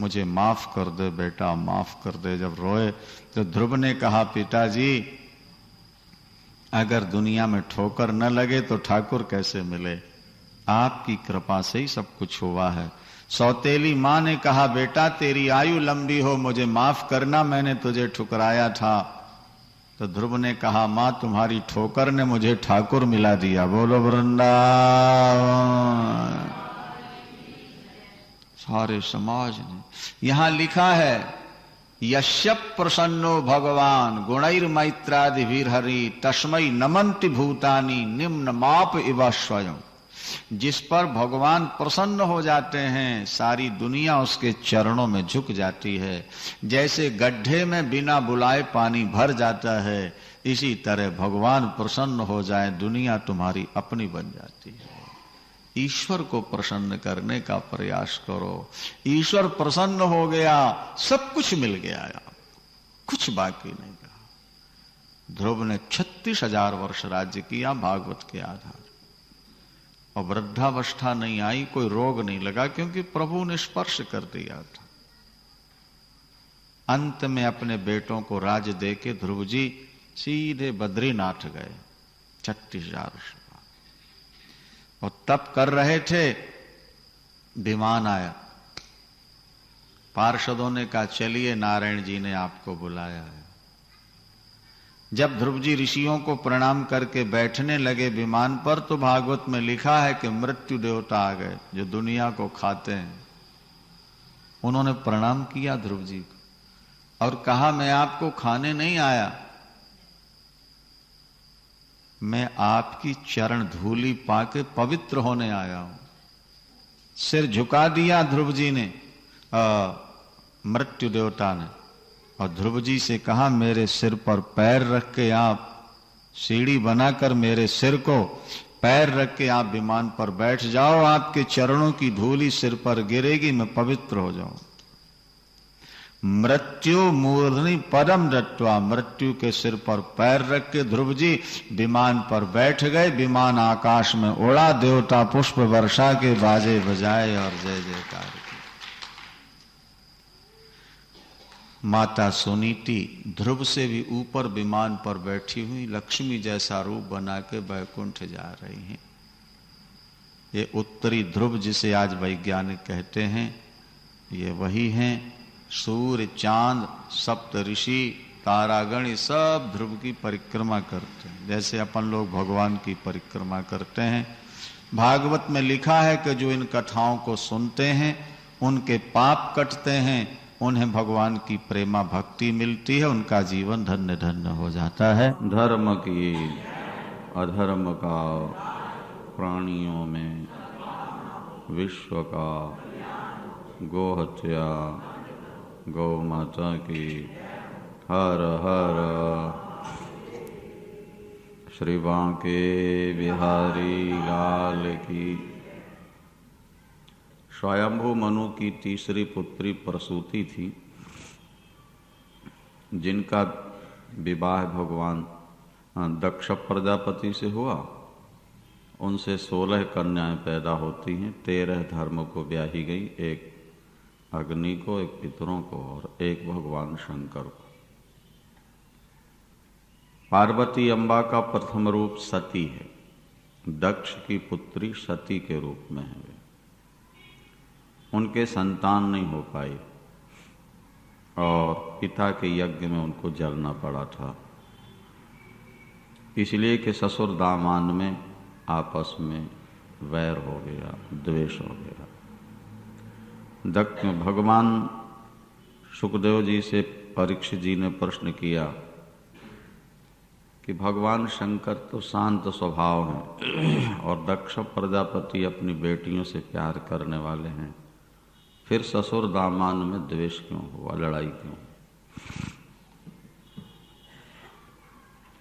Speaker 2: मुझे माफ कर दे बेटा, माफ कर दे। जब रोए तो ध्रुव ने कहा, पिताजी अगर दुनिया में ठोकर न लगे तो ठाकुर कैसे मिले, आपकी कृपा से ही सब कुछ हुआ है। सौतेली मां ने कहा, बेटा तेरी आयु लंबी हो, मुझे माफ करना, मैंने तुझे ठुकराया था। तो ध्रुव ने कहा, मां तुम्हारी ठोकर ने मुझे ठाकुर मिला दिया। बोलो वृंदावन। सारे समाज ने, यहां लिखा है, यश्य प्रसन्नो भगवान गुणैर मैत्रादि हरि तस्मै नमन्ति भूतानि निम्न माप इव स्वयं। जिस पर भगवान प्रसन्न हो जाते हैं, सारी दुनिया उसके चरणों में झुक जाती है। जैसे गड्ढे में बिना बुलाए पानी भर जाता है, इसी तरह भगवान प्रसन्न हो जाए, दुनिया तुम्हारी अपनी बन जाती है। ईश्वर को प्रसन्न करने का प्रयास करो। ईश्वर प्रसन्न हो गया, सब कुछ मिल गया, कुछ बाकी नहीं रहा। ध्रुव ने 36,000 वर्ष राज्य किया भागवत के आधार, और वृद्धावस्था नहीं आई, कोई रोग नहीं लगा, क्योंकि प्रभु ने स्पर्श कर दिया था। अंत में अपने बेटों को राज देके ध्रुव जी सीधे बद्रीनाथ गए 36,000 वर्ष बाद। और तप कर रहे थे, विमान आया। पार्षदों ने कहा, चलिए नारायण जी ने आपको बुलाया है। जब ध्रुव जी ऋषियों को प्रणाम करके बैठने लगे विमान पर, तो भागवत में लिखा है कि मृत्यु देवता आ गए जो दुनिया को खाते हैं। उन्होंने प्रणाम किया ध्रुव जी को और कहा, मैं आपको खाने नहीं आया, मैं आपकी चरण धूलि पाके पवित्र होने आया हूं। सिर झुका दिया ध्रुव जी ने, मृत्यु देवता ने, और ध्रुव जी से कहा मेरे सिर पर पैर रख के आप सीढ़ी बनाकर मेरे सिर को पैर रख के आप विमान पर बैठ जाओ, आपके चरणों की धूलि सिर पर गिरेगी, मैं पवित्र हो जाऊं। मृत्यु मूर्धनि पदम दत्वा, मृत्यु के सिर पर पैर रख के ध्रुव जी विमान पर बैठ गए। विमान आकाश में उड़ा, देवता पुष्प वर्षा के बाजे बजाए और जय जयकार की। माता सुनीति ध्रुव से भी ऊपर विमान पर बैठी हुई लक्ष्मी जैसा रूप बना के वैकुंठ जा रही हैं। ये उत्तरी ध्रुव जिसे आज वैज्ञानिक कहते हैं, ये वही हैं। सूर्य, चांद, सप्त ऋषि, तारागण, ये सब ध्रुव की परिक्रमा करते हैं, जैसे अपन लोग भगवान की परिक्रमा करते हैं। भागवत में लिखा है कि जो इन कथाओं को सुनते हैं उनके पाप कटते हैं, उन्हें भगवान की प्रेमा भक्ति मिलती है, उनका जीवन धन्य धन्य हो जाता है। धर्म की अधर्म का प्राणियों में, विश्व का, गोहत्या, गौ माता की, हर हर। श्री बांके बिहारी लाल की। स्वयंभू मनु की तीसरी पुत्री प्रसूति थी, जिनका विवाह भगवान दक्ष प्रजापति से हुआ। उनसे 16 कन्याएं पैदा होती हैं। 13 धर्म को ब्याही गई, एक अग्नि को, एक पितरों को और एक भगवान शंकर को। पार्वती अम्बा का प्रथम रूप सती है। दक्ष की पुत्री सती के रूप में है। उनके संतान नहीं हो पाई और पिता के यज्ञ में उनको जलना पड़ा था, इसलिए कि ससुर दामाद में आपस में वैर हो गया, द्वेष हो गया। भगवान सुखदेव जी से परीक्षित जी ने प्रश्न किया कि भगवान शंकर तो शांत स्वभाव हैं और दक्ष प्रजापति अपनी बेटियों से प्यार करने वाले हैं, फिर ससुर दामाद में द्वेष क्यों हुआ, लड़ाई क्यों?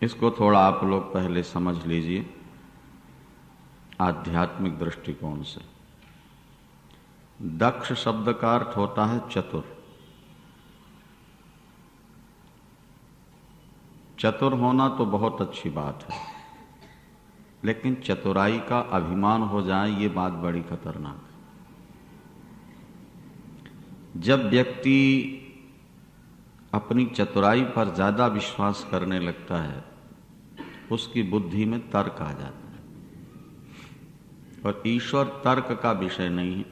Speaker 2: इसको थोड़ा आप लोग पहले समझ लीजिए आध्यात्मिक दृष्टिकोण से। दक्ष शब्द का अर्थ होता है चतुर। चतुर होना तो बहुत अच्छी बात है, लेकिन चतुराई का अभिमान हो जाए ये बात बड़ी खतरनाक है। जब व्यक्ति अपनी चतुराई पर ज्यादा विश्वास करने लगता है, उसकी बुद्धि में तर्क आ जाता है। और ईश्वर तर्क का विषय नहीं है,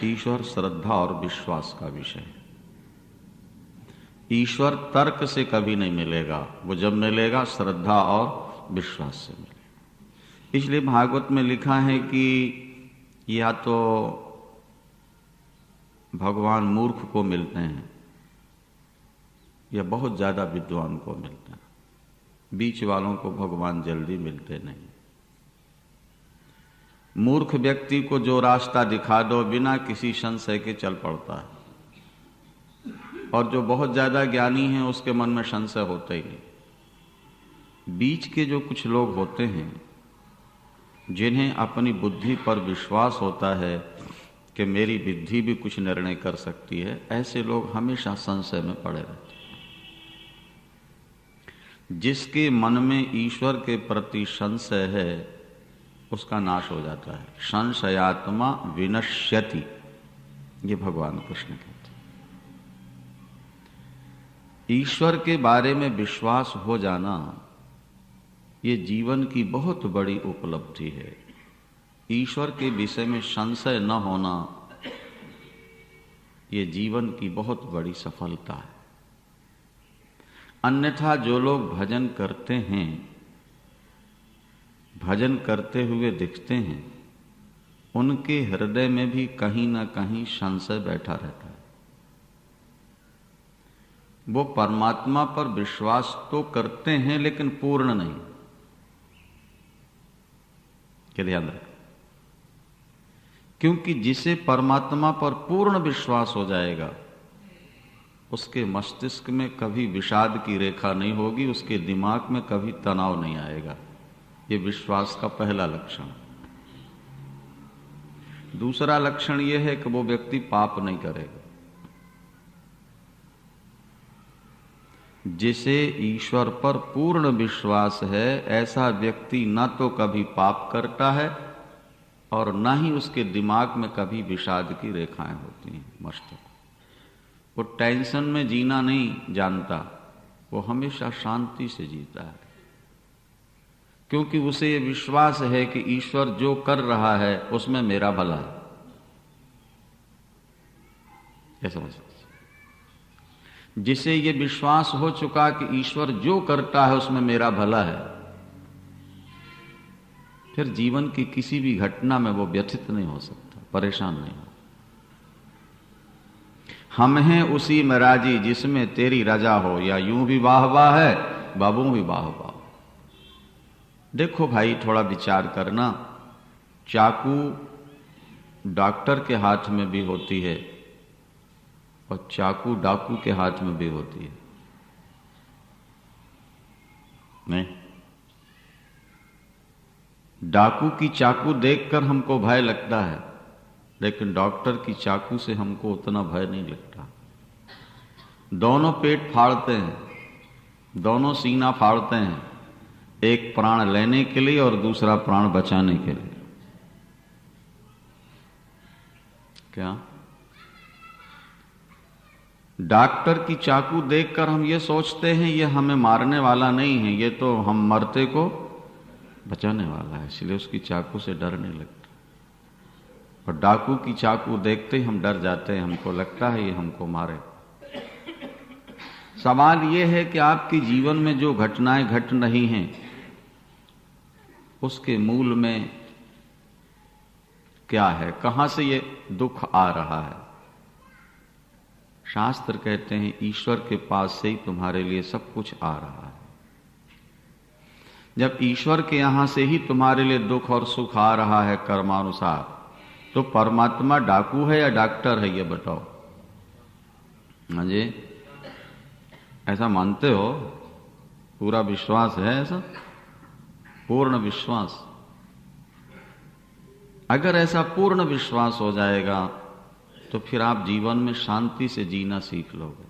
Speaker 2: ईश्वर श्रद्धा और विश्वास का विषय है। ईश्वर तर्क से कभी नहीं मिलेगा, वो जब मिलेगा श्रद्धा और विश्वास से मिलेगा। इसलिए भागवत में लिखा है कि या तो भगवान मूर्ख को मिलते हैं या बहुत ज्यादा विद्वान को मिलते हैं, बीच वालों को भगवान जल्दी मिलते नहीं। मूर्ख व्यक्ति को जो रास्ता दिखा दो बिना किसी संशय के चल पड़ता है, और जो बहुत ज्यादा ज्ञानी है उसके मन में संशय होता ही नहीं। बीच के जो कुछ लोग होते हैं जिन्हें अपनी बुद्धि पर विश्वास होता है कि मेरी बुद्धि भी कुछ निर्णय कर सकती है, ऐसे लोग हमेशा संशय में पड़े रहते हैं। जिसके मन में ईश्वर के प्रति संशय है उसका नाश हो जाता है। संशयात्मा विनश्यति, ये भगवान कृष्ण कहते हैं। ईश्वर के बारे में विश्वास हो जाना ये जीवन की बहुत बड़ी उपलब्धि है। ईश्वर के विषय में संशय न होना ये जीवन की बहुत बड़ी सफलता है। अन्यथा जो लोग भजन करते हैं, भजन करते हुए दिखते हैं, उनके हृदय में भी कहीं ना कहीं संशय बैठा रहता है। वो परमात्मा पर विश्वास तो करते हैं लेकिन पूर्ण नहीं। ये ध्यान रखें। क्योंकि जिसे परमात्मा पर पूर्ण विश्वास हो जाएगा उसके मस्तिष्क में कभी विषाद की रेखा नहीं होगी, उसके दिमाग में कभी तनाव नहीं आएगा। ये विश्वास का पहला लक्षण। दूसरा लक्षण यह है कि वो व्यक्ति पाप नहीं करेगा। जिसे ईश्वर पर पूर्ण विश्वास है ऐसा व्यक्ति न तो कभी पाप करता है और न ही उसके दिमाग में कभी विषाद की रेखाएं होती हैं मस्तक। वो टेंशन में जीना नहीं जानता, वो हमेशा शांति से जीता है, क्योंकि उसे ये विश्वास है कि ईश्वर जो कर रहा है उसमें मेरा भला है। ये समझ। जिसे ये विश्वास हो चुका कि ईश्वर जो करता है उसमें मेरा भला है, फिर जीवन की किसी भी घटना में वो व्यथित नहीं हो सकता, परेशान नहीं हो। हम हैं उसी में राजी जिसमें तेरी रजा हो, या यूं भी वाह वाह है बाबू भी वाह वाह। देखो भाई, थोड़ा विचार करना। चाकू डॉक्टर के हाथ में भी होती है और चाकू डाकू के हाथ में भी होती है, नहीं? डाकू की चाकू देखकर हमको भय लगता है, लेकिन डॉक्टर की चाकू से हमको उतना भय नहीं लगता। दोनों पेट फाड़ते हैं, दोनों सीना फाड़ते हैं, एक प्राण लेने के लिए और दूसरा प्राण बचाने के लिए। क्या डॉक्टर की चाकू देखकर हम ये सोचते हैं ये हमें मारने वाला नहीं है, ये तो हम मरते को बचाने वाला है, इसलिए उसकी चाकू से डर नहीं लगता। और डाकू की चाकू देखते ही हम डर जाते हैं, हमको लगता है ये हमको मारे। सवाल ये है कि आपके जीवन में जो घटनाएं घट रही हैं उसके मूल में क्या है, कहां से ये दुख आ रहा है? शास्त्र कहते हैं ईश्वर के पास से ही तुम्हारे लिए सब कुछ आ रहा है। जब ईश्वर के यहां से ही तुम्हारे लिए दुख और सुख आ रहा है कर्मानुसार, तो परमात्मा डाकू है या डॉक्टर है, ये बताओ। हाँ जी, ऐसा मानते हो? पूरा विश्वास है ऐसा? पूर्ण विश्वास। अगर ऐसा पूर्ण विश्वास हो जाएगा तो फिर आप जीवन में शांति से जीना सीख लोगे।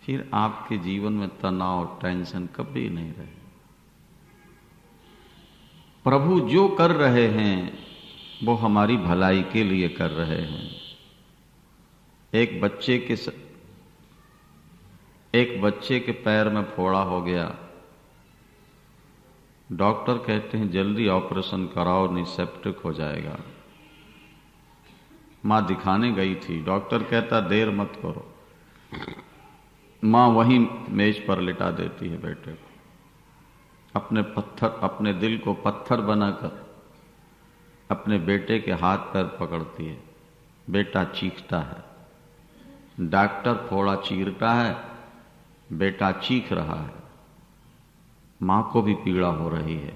Speaker 2: फिर आपके जीवन में तनाव टेंशन कभी नहीं रहे। प्रभु जो कर रहे हैं वो हमारी भलाई के लिए कर रहे हैं। एक बच्चे के पैर में फोड़ा हो गया, डॉक्टर कहते हैं जल्दी ऑपरेशन कराओ नहीं सेप्टिक हो जाएगा। मां दिखाने गई थी, डॉक्टर कहता देर मत करो। मां वहीं मेज पर लिटा देती है बेटे को, अपने दिल को पत्थर बनाकर अपने बेटे के हाथ पैर पकड़ती है। बेटा चीखता है, डॉक्टर फोड़ा चीरता है, बेटा चीख रहा है। मां को भी पीड़ा हो रही है,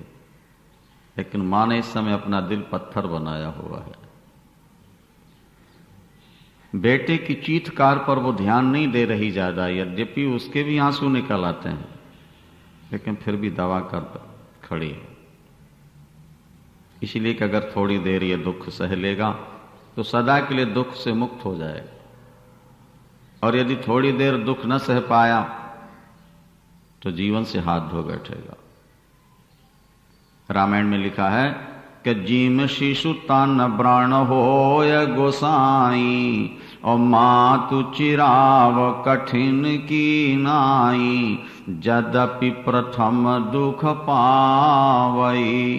Speaker 2: लेकिन मां ने इस समय अपना दिल पत्थर बनाया हुआ है। बेटे की चीत्कार पर वो ध्यान नहीं दे रही ज्यादा, यद्यपि उसके भी आंसू निकल आते हैं, लेकिन फिर भी दवा कर खड़ी है। इसलिए कि अगर थोड़ी देर ये दुख सह लेगा तो सदा के लिए दुख से मुक्त हो जाएगा, और यदि थोड़ी देर दुख न सह पाया तो जीवन से हाथ धो बैठेगा। रामायण में लिखा है कि जीम शिशु तान प्राण होय गोसाई, और मातु चिराव कठिन की नाई, जदपि प्रथम दुख पावई,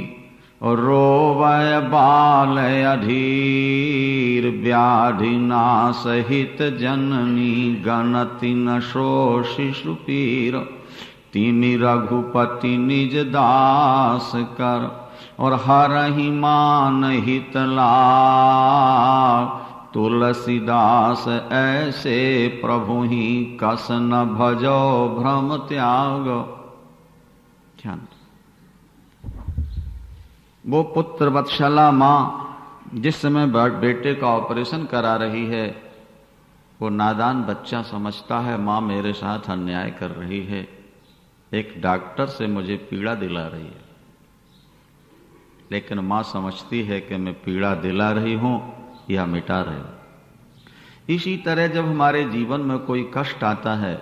Speaker 2: रोवय बाल अधीर, व्याधि नासहित जननी, गणति न शो शिशु पीर, तिमि रघुपति निज दास कर, और हरहि मान हित लाग, तुलसीदास ऐसे प्रभु ही कस न भजो भ्रम त्याग। ध्यान। वो पुत्र वत्सला माँ जिस समय बेटे का ऑपरेशन करा रही है, वो नादान बच्चा समझता है माँ मेरे साथ अन्याय कर रही है, एक डॉक्टर से मुझे पीड़ा दिला रही है। लेकिन माँ समझती है कि मैं पीड़ा दिला रही हूं या मिटा रही हूं। इसी तरह जब हमारे जीवन में कोई कष्ट आता है,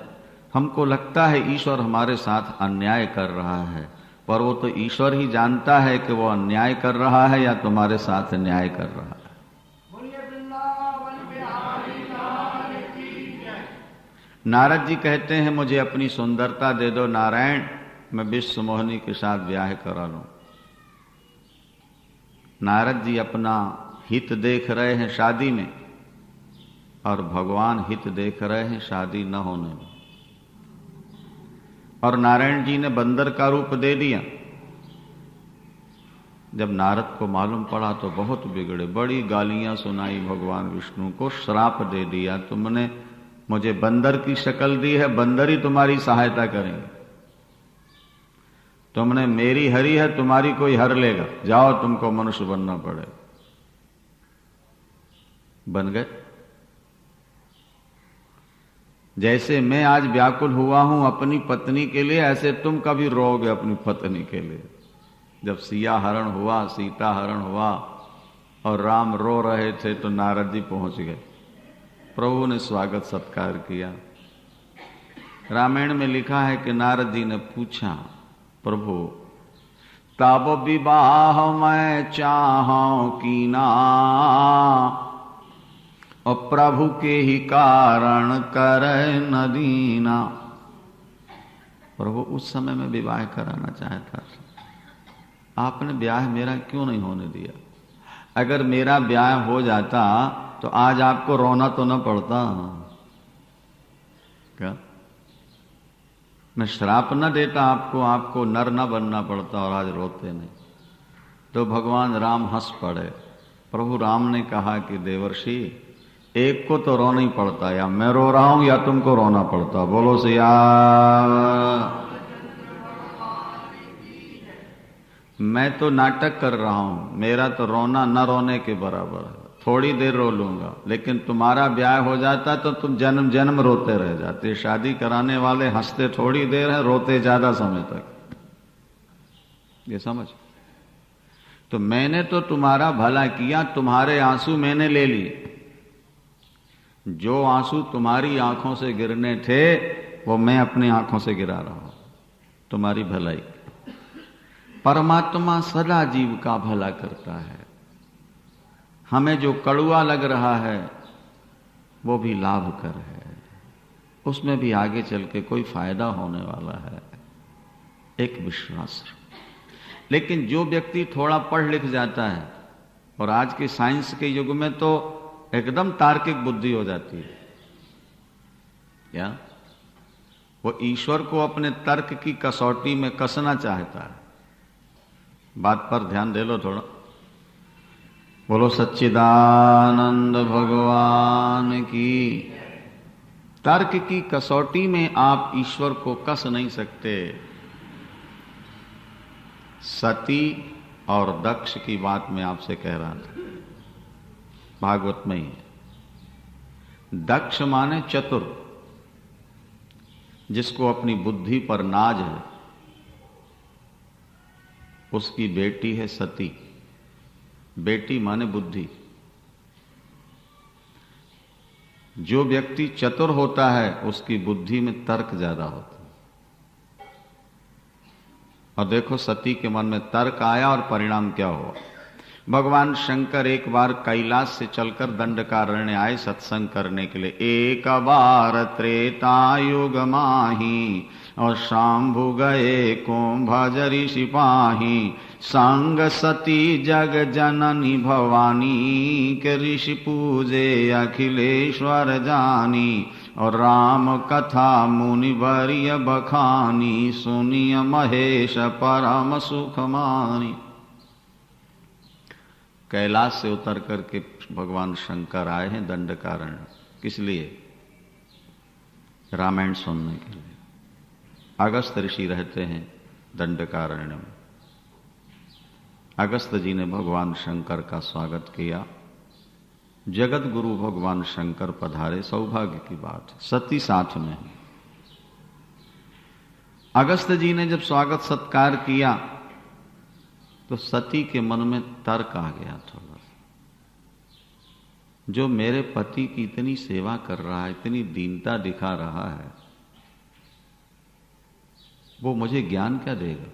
Speaker 2: हमको लगता है ईश्वर हमारे साथ अन्याय कर रहा है, पर वो तो ईश्वर ही जानता है कि वो अन्याय कर रहा है या तुम्हारे साथ न्याय कर रहा है। नारद जी कहते हैं मुझे अपनी सुंदरता दे दो नारायण, मैं विश्व मोहिनी के साथ ब्याह करा लूं। नारद जी अपना हित देख रहे हैं शादी में, और भगवान हित देख रहे हैं शादी न होने में। और नारायण जी ने बंदर का रूप दे दिया। जब नारद को मालूम पड़ा तो बहुत बिगड़े, बड़ी गालियां सुनाई भगवान विष्णु को, श्राप दे दिया, तुमने मुझे बंदर की शक्ल दी है, बंदर ही तुम्हारी सहायता करेंगे। तुमने मेरी हरी है, तुम्हारी कोई हर लेगा, जाओ तुमको मनुष्य बनना पड़े। बन गए। जैसे मैं आज व्याकुल हुआ हूं अपनी पत्नी के लिए, ऐसे तुम कभी रोओगे अपनी पत्नी के लिए। जब सिया हरण हुआ, सीता हरण हुआ और राम रो रहे थे तो नारद जी पहुंच गए। प्रभु ने स्वागत सत्कार किया। रामायण में लिखा है कि नारद जी ने पूछा, प्रभु तब विवाह मैं चाहूं की ना, और प्रभु के ही कारण करे न दीना। प्रभु उस समय में विवाह कराना चाहता था, आपने ब्याह मेरा क्यों नहीं होने दिया? अगर मेरा ब्याह हो जाता तो आज आपको रोना तो न पड़ता क्या? मैं श्राप न देता आपको, आपको नर न बनना पड़ता और आज रोते नहीं। तो भगवान राम हंस पड़े। प्रभु राम ने कहा कि देवर्षि, एक को तो रोना ही पड़ता, या मैं रो रहा हूं या तुमको रोना पड़ता। बोलो सिया। मैं तो नाटक कर रहा हूं, मेरा तो रोना न रोने के बराबर है, थोड़ी देर रो लूंगा। लेकिन तुम्हारा ब्याह हो जाता तो तुम जन्म जन्म रोते रह जाते। शादी कराने वाले हंसते थोड़ी देर है, रोते ज्यादा समय तक। ये समझ। तो मैंने तो तुम्हारा भला किया, तुम्हारे आंसू मैंने ले लिए। जो आंसू तुम्हारी आंखों से गिरने थे वो मैं अपनी आंखों से गिरा रहा हूं, तुम्हारी भलाई। परमात्मा सदा जीव का भला करता है। हमें जो कड़ुआ लग रहा है वो भी लाभकर है, उसमें भी आगे चल के कोई फायदा होने वाला है, एक विश्वास। लेकिन जो व्यक्ति थोड़ा पढ़ लिख जाता है, और आज के साइंस के युग में तो एकदम तार्किक बुद्धि हो जाती है, क्या वो ईश्वर को अपने तर्क की कसौटी में कसना चाहता है। बात पर ध्यान दे लो थोड़ा। बोलो सच्चिदानंद भगवान की। तर्क की कसौटी में आप ईश्वर को कस नहीं सकते। सती और दक्ष की बात मैं आपसे कह रहा था, भागवत में ही है। दक्ष माने चतुर, जिसको अपनी बुद्धि पर नाज है, उसकी बेटी है सती। बेटी माने बुद्धि। जो व्यक्ति चतुर होता है उसकी बुद्धि में तर्क ज्यादा होता है। और देखो सती के मन में तर्क आया और परिणाम क्या हुआ। भगवान शंकर एक बार कैलाश से चलकर दंडकारण्य आए सत्संग करने के लिए। एक बार त्रेता युग माही, और शांभु गए कुंभजरी सिपाही। संग सती जग जननी भवानी, के ऋषि पूजे अखिलेश्वर जानी। और राम कथा मुनि वर्य बखानी, सुनिय महेश परम सुख मानी। कैलाश से उतर करके भगवान शंकर आए हैं दंडकारण्य। किस लिए? रामायण सुनने के लिए। अगस्त ऋषि रहते हैं दंडकारण्य में। अगस्त जी ने भगवान शंकर का स्वागत किया। जगत गुरु भगवान शंकर पधारे, सौभाग्य की बात है। सती साथ में है। अगस्त जी ने जब स्वागत सत्कार किया तो सती के मन में तर्क आ गया थोड़ा। जो मेरे पति की इतनी सेवा कर रहा है, इतनी दीनता दिखा रहा है, वो मुझे ज्ञान क्या देगा?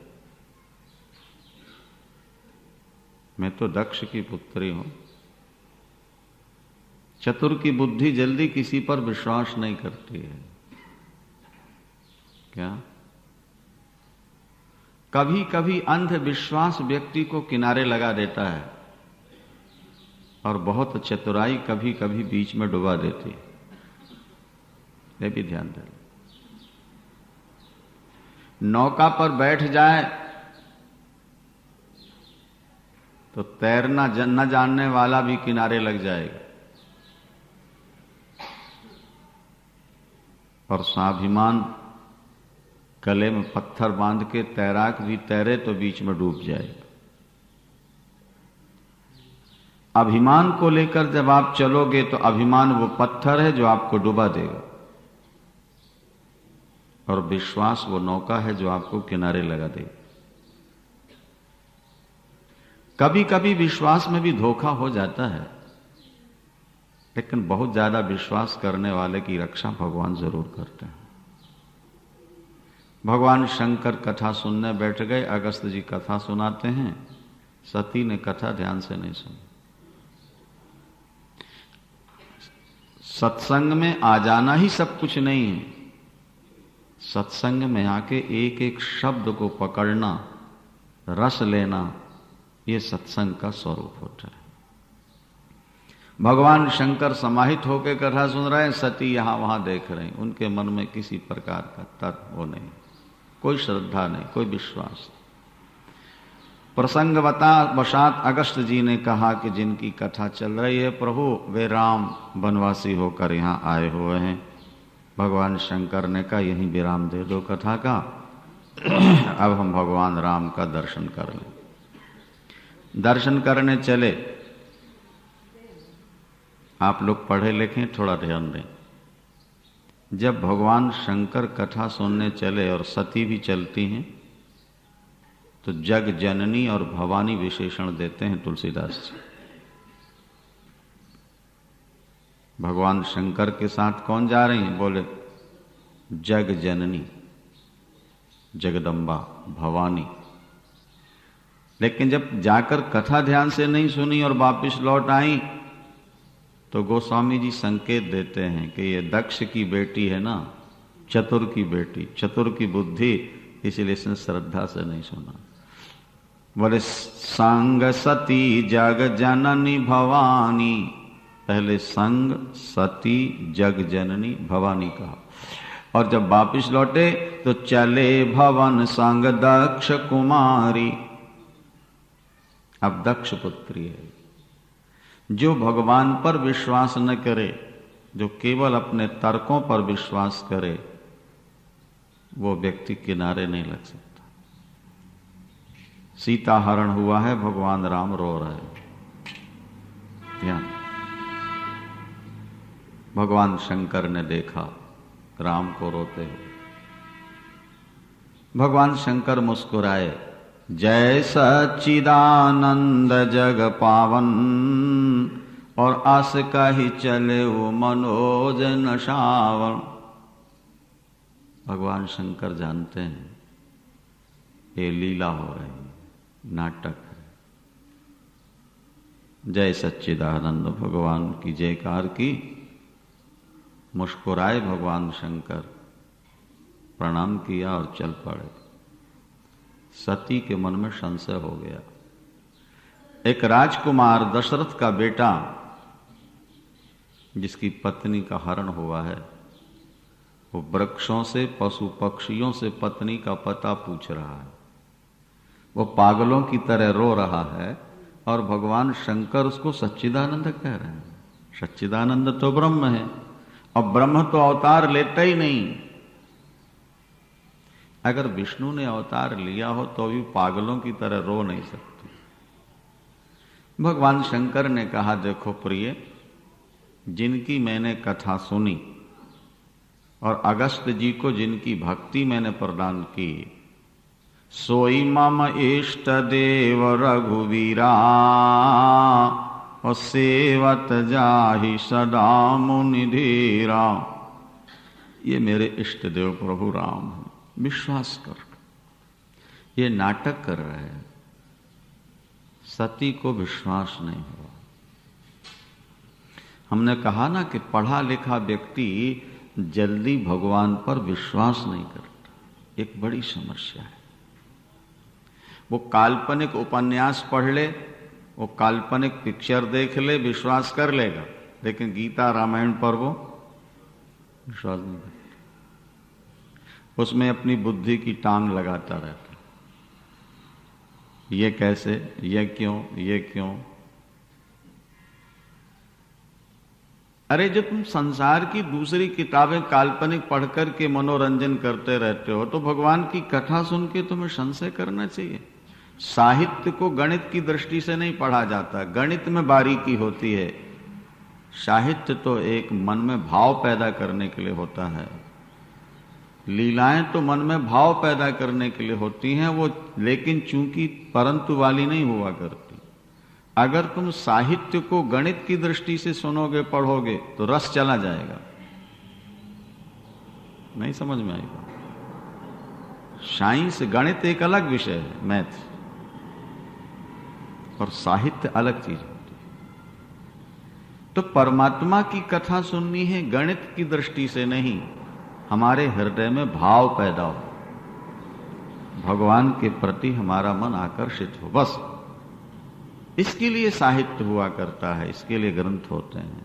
Speaker 2: मैं तो दक्ष की पुत्री हूं। चतुर की बुद्धि जल्दी किसी पर विश्वास नहीं करती है। क्या? कभी कभी अंधविश्वास व्यक्ति को किनारे लगा देता है और बहुत चतुराई कभी कभी बीच में डुबा देती है। ये भी ध्यान दें। नौका पर बैठ जाए तो तैरना न जानने वाला भी किनारे लग जाएगा, और स्वाभिमान गले में पत्थर बांध के तैराक भी तैरे तो बीच में डूब जाएगा। अभिमान को लेकर जब आप चलोगे तो अभिमान वो पत्थर है जो आपको डुबा देगा, और विश्वास वो नौका है जो आपको किनारे लगा देगा। कभी कभी विश्वास में भी धोखा हो जाता है, लेकिन बहुत ज्यादा विश्वास करने वाले की रक्षा भगवान जरूर करते हैं। भगवान शंकर कथा सुनने बैठ गए। अगस्त जी कथा सुनाते हैं। सती ने कथा ध्यान से नहीं सुनी। सत्संग में आ जाना ही सब कुछ नहीं है। सत्संग में आके एक एक शब्द को पकड़ना, रस लेना, ये सत्संग का स्वरूप होता है। भगवान शंकर समाहित होकर कथा सुन रहे हैं, सती यहां वहां देख रहे हैं। उनके मन में किसी प्रकार का तर्क वो नहीं, कोई श्रद्धा नहीं, कोई विश्वास। प्रसंगवशात अगस्त जी ने कहा कि जिनकी कथा चल रही है प्रभु, वे राम वनवासी होकर यहां आए हुए हैं। भगवान शंकर ने कहा यहीं विराम दे दो कथा का, अब हम भगवान राम का दर्शन कर लें। दर्शन करने चले। आप लोग पढ़े लिखे, थोड़ा ध्यान दें। जब भगवान शंकर कथा सुनने चले और सती भी चलती हैं, तो जग जननी और भवानी विशेषण देते हैं तुलसीदास जी। भगवान शंकर के साथ कौन जा रही हैं? बोले जग जननी, जगदम्बा, भवानी। लेकिन जब जाकर कथा ध्यान से नहीं सुनी और वापिस लौट आई, तो गोस्वामी जी संकेत देते हैं कि ये दक्ष की बेटी है ना, चतुर की बेटी, चतुर की बुद्धि, इसलिए इसने श्रद्धा से नहीं सुना। बोले संग सती जग जननी भवानी। पहले संग, सती, जग जननी, भवानी कहा, और जब वापिस लौटे तो चले भवन संग दक्ष कुमारी। अब दक्ष पुत्री है। जो भगवान पर विश्वास न करे, जो केवल अपने तर्कों पर विश्वास करे, वो व्यक्ति किनारे नहीं लग सकता। सीता हरण हुआ है, भगवान राम रो रहे हैं। ध्यान। भगवान शंकर ने देखा राम को रोते हुए। भगवान शंकर मुस्कुराए। जय सच्चिदानंद जग पावन, और आस का ही चले वो मनोज नशावन। भगवान शंकर जानते हैं ये लीला हो रही है, नाटक है। जय सच्चिदानंद भगवान की जयकार की। मुस्कुराए भगवान शंकर, प्रणाम किया और चल पड़े। सती के मन में संशय हो गया। एक राजकुमार दशरथ का बेटा, जिसकी पत्नी का हरण हुआ है, वो वृक्षों से, पशु पक्षियों से पत्नी का पता पूछ रहा है। वो पागलों की तरह रो रहा है, और भगवान शंकर उसको सच्चिदानंद कह रहे हैं। सच्चिदानंद तो ब्रह्म है, और ब्रह्म तो अवतार लेता ही नहीं। अगर विष्णु ने अवतार लिया हो तो भी पागलों की तरह रो नहीं सकते। भगवान शंकर ने कहा, देखो प्रिय, जिनकी मैंने कथा सुनी और अगस्त जी को जिनकी भक्ति मैंने प्रदान की, सोई मम इष्ट देव रघुवीरा और सेवत जाहि सदा मुनि धीरा। ये मेरे इष्ट देव प्रभु राम हैं, विश्वास कर। ये नाटक कर रहे हैं, सती को विश्वास नहीं हुआ। हमने कहा ना कि पढ़ा लिखा व्यक्ति जल्दी भगवान पर विश्वास नहीं करता, एक बड़ी समस्या है। वो काल्पनिक उपन्यास पढ़ ले, वो काल्पनिक पिक्चर देख ले, विश्वास कर लेगा, लेकिन गीता रामायण पर वो विश्वास नहीं करता, उसमें अपनी बुद्धि की टांग लगाता रहता। ये कैसे, ये क्यों, ये क्यों। अरे जब तुम संसार की दूसरी किताबें काल्पनिक पढ़कर के मनोरंजन करते रहते हो, तो भगवान की कथा सुन के तुम्हें संशय करना चाहिए। साहित्य को गणित की दृष्टि से नहीं पढ़ा जाता, गणित में बारीकी होती है। साहित्य तो एक मन में भाव पैदा करने के लिए होता है, लीलाएं तो मन में भाव पैदा करने के लिए होती हैं वो, लेकिन चूंकि परंतु वाली नहीं हुआ करती। अगर तुम साहित्य को गणित की दृष्टि से सुनोगे, पढ़ोगे, तो रस चला जाएगा, नहीं समझ में आएगा। साइंस, गणित एक अलग विषय है, मैथ, और साहित्य अलग चीज होती है। तो परमात्मा की कथा सुननी है गणित की दृष्टि से नहीं, हमारे हृदय में भाव पैदा हो, भगवान के प्रति हमारा मन आकर्षित हो, बस इसके लिए साहित्य हुआ करता है, इसके लिए ग्रंथ होते हैं।